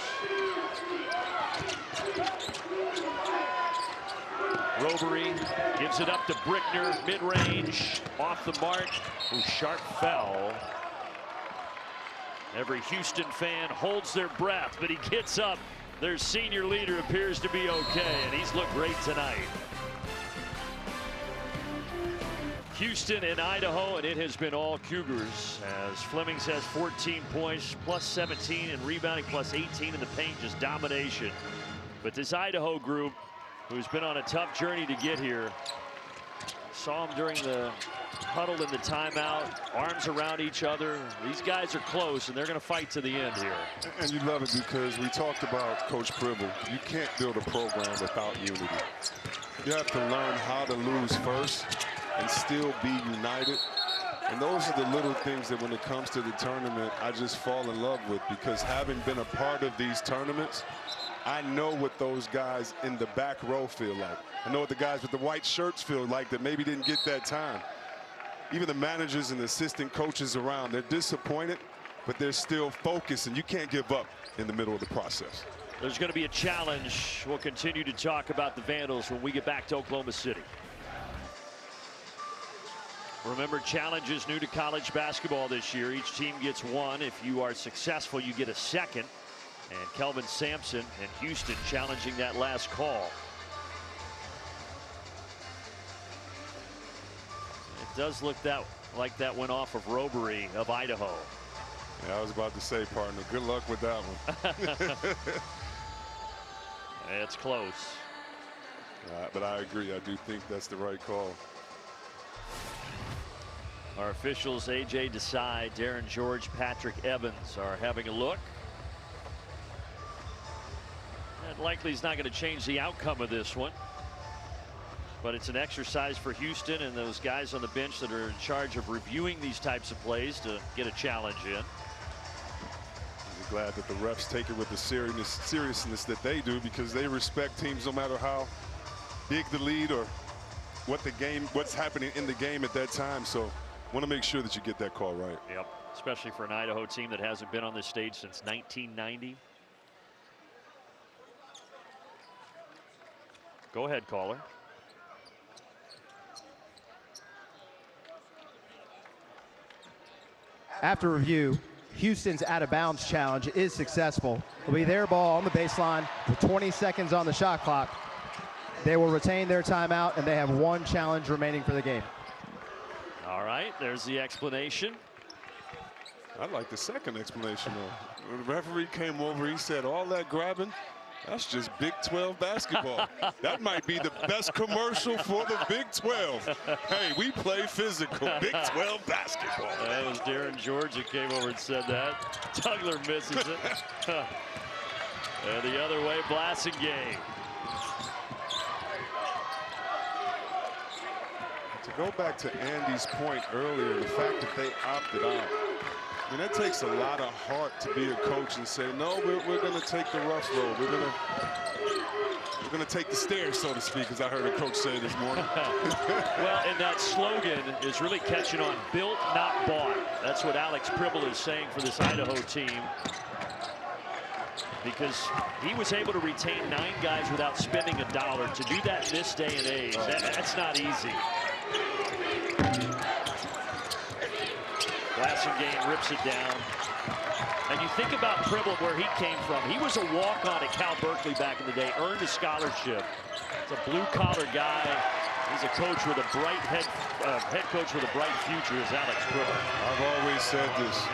Robery gives it up to Brickner, mid-range, off the mark. Ooh, sharp foul. Every Houston fan holds their breath, but he gets up. Their senior leader appears to be okay, and he's looked great tonight. Houston and Idaho, and it has been all Cougars, as Flemings has 14 points, plus 17 in rebounding, plus 18 in the paint, just domination. But this Idaho group, who's been on a tough journey to get here, saw them during the huddle in the timeout, arms around each other. These guys are close, and they're going to fight to the end here. And you love it because we talked about Coach Pribble. You can't build a program without unity. You have to learn how to lose first and still be united. And those are the little things that when it comes to the tournament, I just fall in love with, because having been a part of these tournaments, I know what those guys in the back row feel like. I know what the guys with the white shirts feel like that maybe didn't get that time. Even the managers and the assistant coaches around, they're disappointed, but they're still focused, and you can't give up in the middle of the process. There's going to be a challenge. We'll continue to talk about the Vandals when we get back to Oklahoma City. Remember, challenges new to college basketball this year. Each team gets one. If you are successful, you get a second. And Kelvin Sampson and Houston challenging that last call. It does look like that went off of Robery of Idaho. Yeah, I was about to say, partner, good luck with that one. It's close. But I agree. I do think that's the right call. Our officials, A.J. Desai, Darren George, Patrick Evans, are having a look. That likely is not going to change the outcome of this one. But it's an exercise for Houston and those guys on the bench that are in charge of reviewing these types of plays to get a challenge in. I'm glad that the refs take it with the seriousness that they do, because they respect teams no matter how big the lead or what's happening in the game at that time. So want to make sure that you get that call right. Yep, especially for an Idaho team that hasn't been on this stage since 1990. Go ahead, caller. After review, Houston's out-of-bounds challenge is successful. It'll be their ball on the baseline with 20 seconds on the shot clock. They will retain their timeout, and they have one challenge remaining for the game. All right, there's the explanation. I like the second explanation, though. When the referee came over, he said, all that grabbing, that's just Big 12 basketball. That might be the best commercial for the Big 12. Hey, we play physical. Big 12 basketball. That was Darren George that came over and said that. Tugler misses it. And the other way, Blassingame. To go back to Andy's point earlier, the fact that they opted out, I mean, that takes a lot of heart to be a coach and say, no, we're going to take the rough road. We're going to take the stairs, so to speak, as I heard a coach say this morning. Well, and that slogan is really catching on. Built, not bought. That's what Alex Pribble is saying for this Idaho team, because he was able to retain 9 guys without spending $1. To do that in this day and age, that's not easy. Passing game rips it down. And you think about Pribble, where he came from. He was a walk-on at Cal Berkeley back in the day, earned a scholarship. He's a blue-collar guy. He's a coach with a bright head coach with a bright future is Alex Pribble. I've always said this.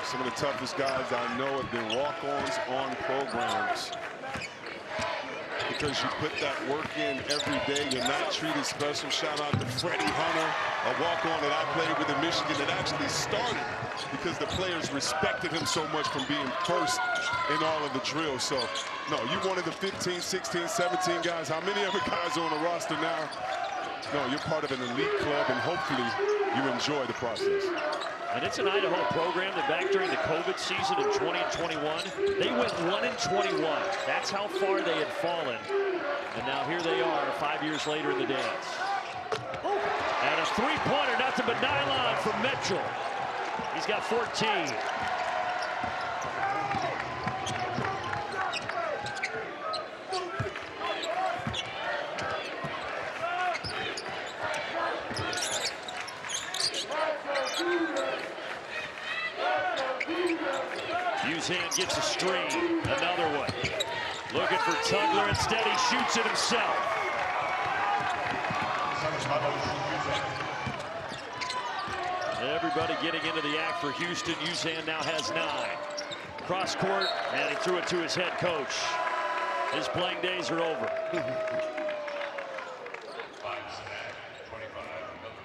Some of the toughest guys I know have been walk-ons on programs. Because you put that work in every day, you're not treated special. Shout out to Freddie Hunter, a walk-on that I played with in Michigan that actually started because the players respected him so much from being first in all of the drills. So, no, you one of the 15, 16, 17 guys. How many other guys are on the roster now? No, you're part of an elite club, and hopefully you enjoy the process. And it's an Idaho program that back during the COVID season in 20 and 21, they went 1-21. That's how far they had fallen. And now here they are 5 years later in the dance. And a three-pointer, nothing but nylon from Mitchell. He's got 14. Uzan gets a screen, another one. Looking for Tugler, instead he shoots it himself. Everybody getting into the act for Houston. Uzan now has 9. Cross court, and he threw it to his head coach. His playing days are over.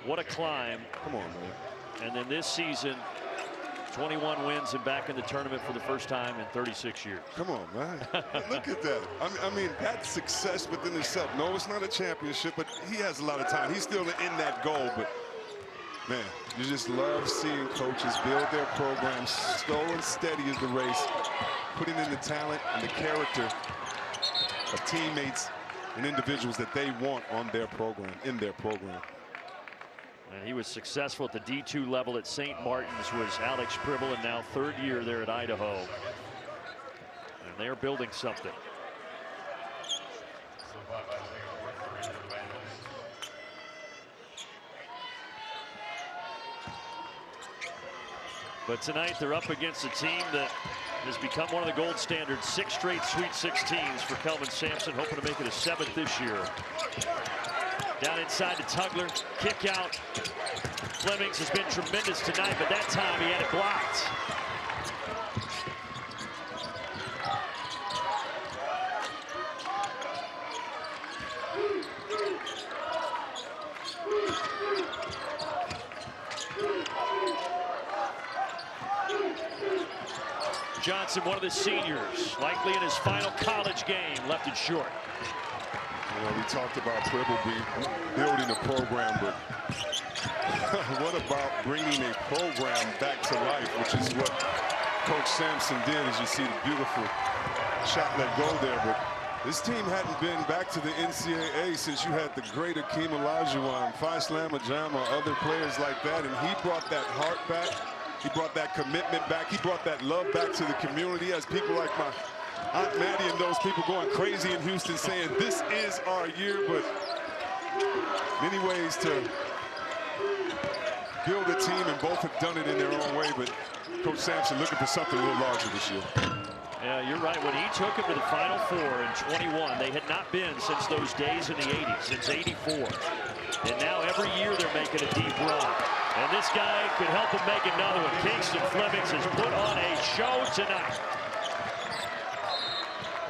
What a climb. Come on, man. And then this season, 21 wins and back in the tournament for the first time in 36 years. Come on, man. Look at that. I mean, that's success within itself. No, it's not a championship, but he has a lot of time. He's still in that goal, but, man, you just love seeing coaches build their programs slow and steady as the race, putting in the talent and the character of teammates and individuals that they want on their program, in their program. And he was successful at the D2 level at St. Martin's, was Alex Pribble, and now 3rd year there at Idaho. And they're building something. But tonight they're up against a team that has become one of the gold standards. 6 straight Sweet 16s for Kelvin Sampson, hoping to make it a 7th this year. Down inside to Tugler, kick out. Flemings has been tremendous tonight, but that time he had it blocked. Johnson, one of the seniors, likely in his final college game, left it short. You know, we talked about Pribble building a program, but what about bringing a program back to life, which is what Coach Sampson did, as you see the beautiful shot let go there. But this team hadn't been back to the NCAA since you had the great Akeem Olajuwon, Faisal Majama, other players like that, and he brought that heart back. He brought that commitment back. He brought that love back to the community, as people like my Aunt Maddie and those people going crazy in Houston saying this is our year, but many ways to build a team, and both have done it in their own way. But Coach Sampson looking for something a little larger this year. Yeah, you're right. When he took him to the Final Four in 21, they had not been since those days in the 80s, since 84. And now every year they're making a deep run. And this guy could help him make another one. Kingston Flemings has put on a show tonight.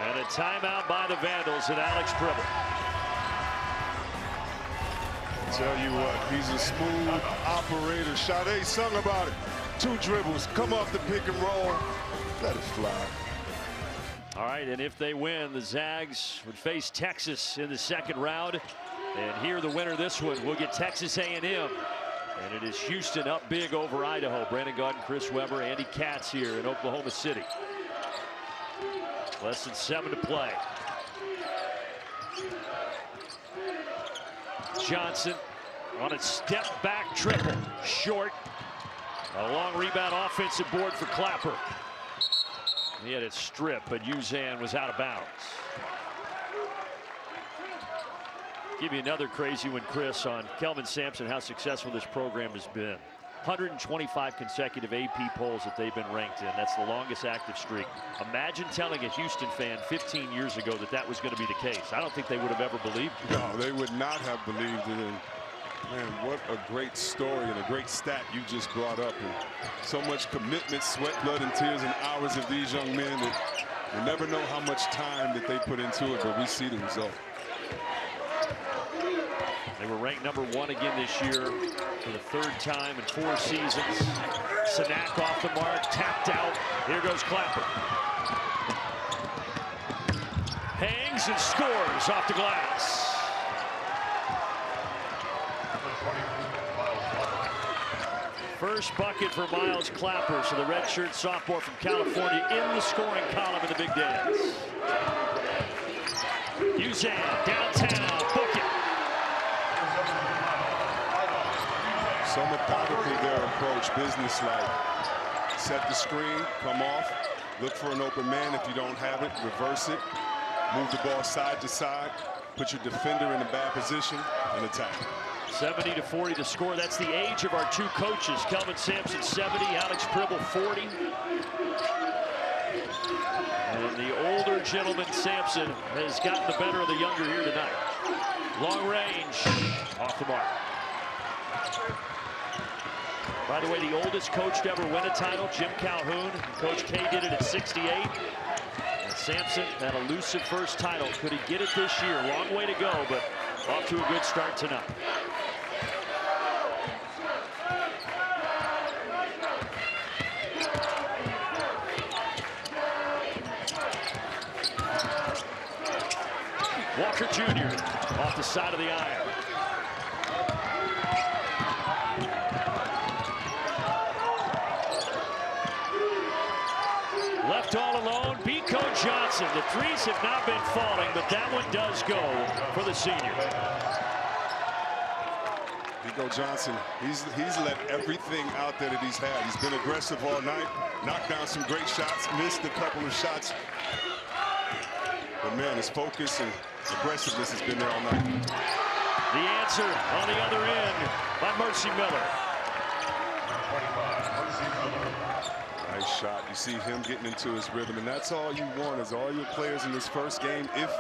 And a timeout by the Vandals and Alex Pribble. Tell you what, he's a smooth operator. Sade sung about it. 2 dribbles, come off the pick and roll, let it fly. All right, and if they win, the Zags would face Texas in the 2nd round. And here the winner this one will get Texas A&M. And it is Houston up big over Idaho. Brandon Gaudin, Chris Webber, Andy Katz here in Oklahoma City. Less than 7 to play. Johnson on a step back triple. Short. A long rebound offensive board for Clapper. He had it stripped, but Uzan was out of bounds. Give you another crazy one, Chris, on Kelvin Sampson, how successful this program has been. 125 consecutive AP polls that they've been ranked in. That's the longest active streak. Imagine telling a Houston fan 15 years ago that that was going to be the case. I don't think they would have ever believed it. No, they would not have believed it. And man, what a great story and a great stat you just brought up. And so much commitment, sweat, blood, and tears and hours of these young men that you never know how much time that they put into it, but we see the result. They were ranked #1 again this year for the 3rd time in 4 seasons. Sanak off the mark, tapped out. Here goes Clapper. Hangs and scores off the glass. First bucket for Miles Clapper, so the redshirt sophomore from California in the scoring column in the big dance. Uzan downtown, book it. So methodically their approach, business-like. Set the screen, come off, look for an open man. If you don't have it, reverse it, move the ball side to side, put your defender in a bad position, and attack. 70-40 to score. That's the age of our 2 coaches. Kelvin Sampson 70, Alex Pribble 40. And the older gentleman Sampson has gotten the better of the younger here tonight. Long range, off the mark. By the way, the oldest coach to ever win a title, Jim Calhoun. Coach K did it at 68. And Sampson, that elusive first title. Could he get it this year? Long way to go, but off to a good start tonight. Walker Jr. off the side of the iron. Left all alone, Biko Johnson. The threes have not been falling, but that one does go for the senior. Biko Johnson, he's let everything out there that he's had. He's been aggressive all night, knocked down some great shots, missed a couple of shots. But man, his focus and aggressiveness has been there all night. The answer on the other end by Mercy Miller. Nice shot. You see him getting into his rhythm, and that's all you want is all your players in this first game. If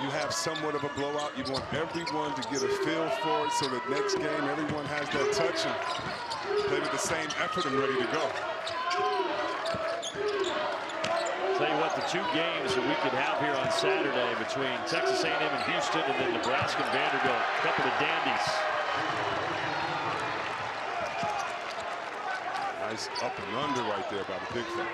you have somewhat of a blowout, you want everyone to get a feel for it so that next game everyone has that touch and play with the same effort and ready to go. Tell you what, the 2 games that we could have here on Saturday between Texas A&M and Houston and then Nebraska and Vanderbilt, a couple of dandies. Nice up and under right there by the big fella.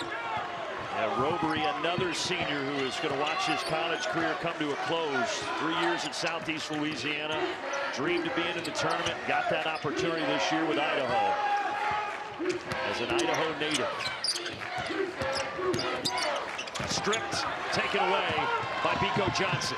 Yeah, Robery, another senior who is going to watch his college career come to a close. 3 years at Southeast Louisiana, dreamed of being in the tournament, got that opportunity this year with Idaho as an Idaho native. Stripped, taken away by Biko Johnson.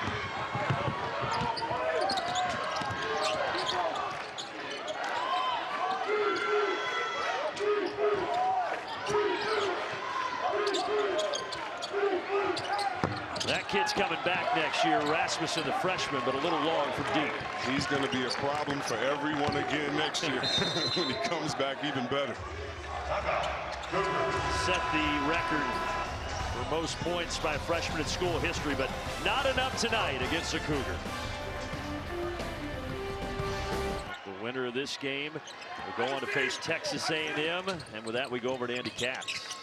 That kid's coming back next year, Rasmussen, the freshman, but a little long from deep. He's going to be a problem for everyone again next year when he comes back even better. Set the record for most points by a freshman in school history, but not enough tonight against the Cougar. The winner of this game will go on to face Texas A&M, and with that we go over to Andy Katz.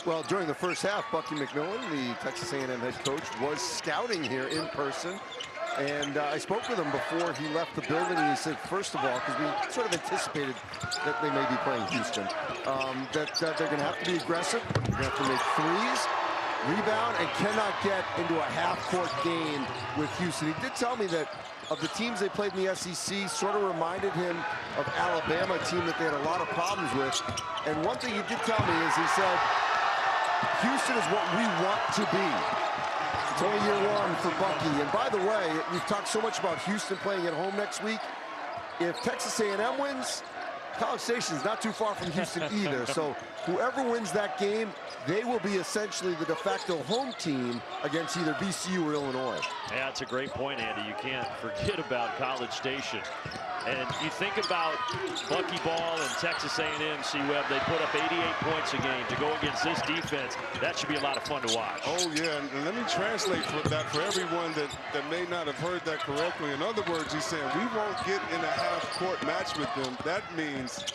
Well, during the first half, Bucky McMillan, the Texas A&M head coach, was scouting here in person. And I spoke with him before he left the building, and he said, first of all, because we sort of anticipated that they may be playing Houston, that they're going to have to be aggressive, they're going to have to make threes, rebound, and cannot get into a half-court game with Houston. He did tell me that of the teams they played in the SEC, sort of reminded him of Alabama, a team that they had a lot of problems with. And one thing he did tell me is he said, Houston is what we want to be. It's only year 1 for Bucky. And by the way, we've talked so much about Houston playing at home next week. If Texas A&M wins, College Station's not too far from Houston either. So whoever wins that game, they will be essentially the de facto home team against either VCU or Illinois. Yeah, that's a great point, Andy. You can't forget about College Station. And you think about Buckyball and Texas A&M, C-Web, they put up 88 points a game to go against this defense. That should be a lot of fun to watch. Oh, yeah, and let me translate for that for everyone that may not have heard that correctly. In other words, he's saying we won't get in a half-court match with them. That means,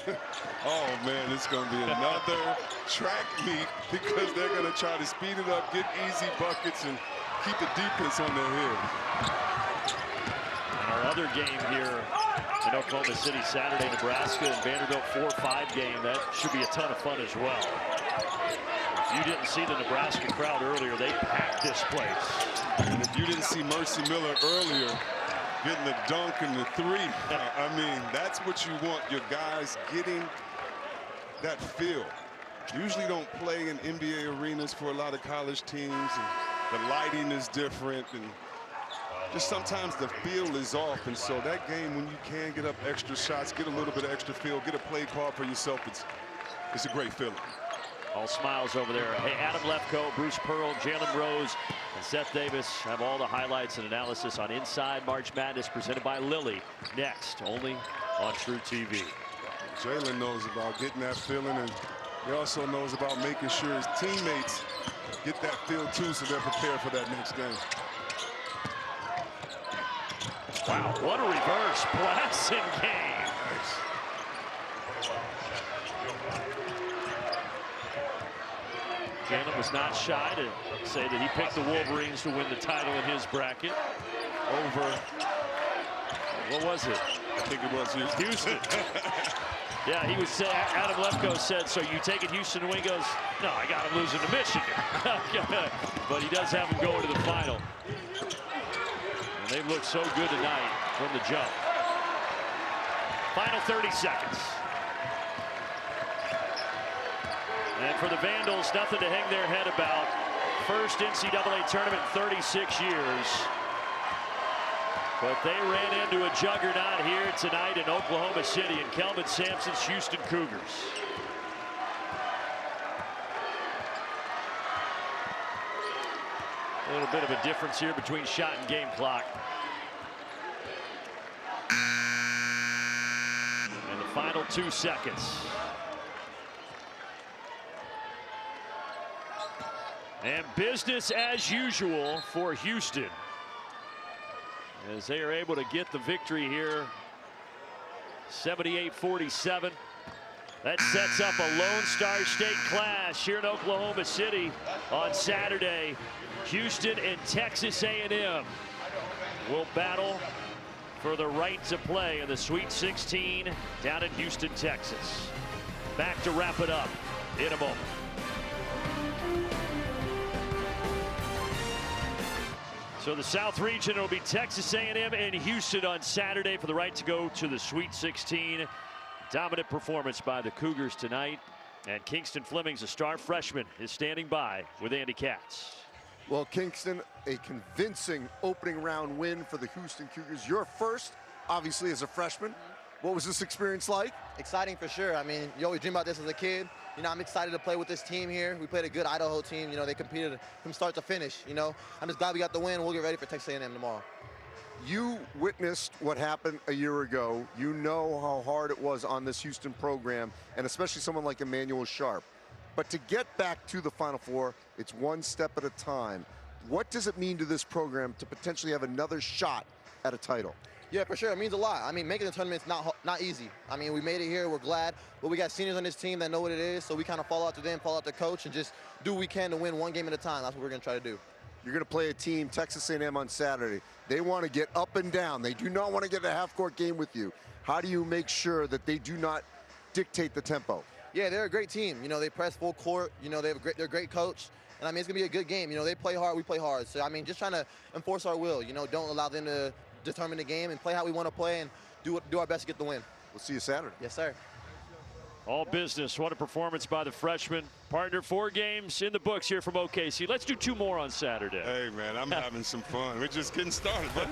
oh, man, it's going to be another track meet because they're going to try to speed it up, get easy buckets, and keep the defense on their heels. And our other game here in Oklahoma City, Saturday, Nebraska and Vanderbilt 4-5 game. That should be a ton of fun as well. If you didn't see the Nebraska crowd earlier, they packed this place. And if you didn't see Mercy Miller earlier getting the dunk and the three, I mean, that's what you want, your guys getting that feel. Usually don't play in NBA arenas for a lot of college teams, and the lighting is different, and just sometimes the feel is off. And so that game, when you can get up extra shots, get a little bit of extra feel, get a play call for yourself, it's a great feeling. All smiles over there. Hey, Adam Lefkoe, Bruce Pearl, Jalen Rose, and Seth Davis have all the highlights and analysis on Inside March Madness presented by Lilly. Next, only on True TV. Jalen knows about getting that feeling, and he also knows about making sure his teammates get that feel too, so they're prepared for that next game. Wow, what a reverse passing game. Jalen was not shy to say that he picked the Wolverines to win the title in his bracket. Over, what was it? I think it was Houston. Yeah, he was. Adam Lefkoe said, "So you taking Houston to win?" He goes, "No, I got him losing to Michigan." But he does have him going to the final. And they've looked so good tonight from the jump. Final 30 seconds. And for the Vandals, nothing to hang their head about. First NCAA tournament in 36 years. But they ran into a juggernaut here tonight in Oklahoma City in Kelvin Sampson's Houston Cougars. A little bit of a difference here between shot and game clock. And the final 2 seconds. And business as usual for Houston, as they are able to get the victory here, 78-47. That sets up a Lone Star State clash here in Oklahoma City on Saturday. Houston and Texas A&M will battle for the right to play in the Sweet 16 down in Houston, Texas. Back to wrap it up in a moment. So the South region will be Texas A&M and Houston on Saturday for the right to go to the Sweet 16. Dominant performance by the Cougars tonight. And Kingston Flemings, a star freshman, is standing by with Andy Katz. Well, Kingston, a convincing opening round win for the Houston Cougars. Your first, obviously, as a freshman. What was this experience like? Exciting for sure. I mean, you always dream about this as a kid. You know, I'm excited to play with this team here. We played a good Idaho team. You know, they competed from start to finish. You know, I'm just glad we got the win. We'll get ready for Texas A&M tomorrow. You witnessed what happened a year ago. You know how hard it was on this Houston program, and especially someone like Emmanuel Sharp. But to get back to the Final Four, it's one step at a time. What does it mean to this program to potentially have another shot at a title? Yeah, for sure. It means a lot. I mean, making the tournament's not easy. I mean, we made it here. We're glad. But we got seniors on this team that know what it is, so we kind of follow out to them, follow out to coach, and just do what we can to win one game at a time. That's what we're going to try to do. You're going to play a team, Texas A&M, on Saturday. They want to get up and down. They do not want to get a half-court game with you. How do you make sure that they do not dictate the tempo? Yeah, they're a great team. You know, they press full court. You know, they're a great coach. And, I mean, it's going to be a good game. You know, they play hard, we play hard. So, I mean, just trying to enforce our will. You know, don't allow them to determine the game and play how we want to play and do our best to get the win. We'll see you Saturday. Yes, sir. All business. What a performance by the freshman. Partner, 4 games in the books here from OKC. Let's do 2 more on Saturday. Hey, man, I'm having some fun. We're just getting started, buddy.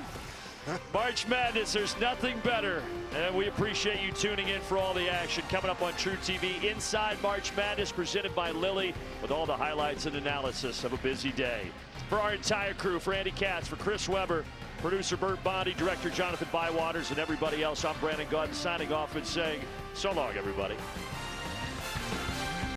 March Madness, there's nothing better. And we appreciate you tuning in for all the action. Coming up on True TV, Inside March Madness, presented by Lilly, with all the highlights and analysis of a busy day. For our entire crew, for Andy Katz, for Chris Weber, producer Bert Bondi, director Jonathan Bywaters, and everybody else, I'm Brandon Gautin signing off and saying so long, everybody.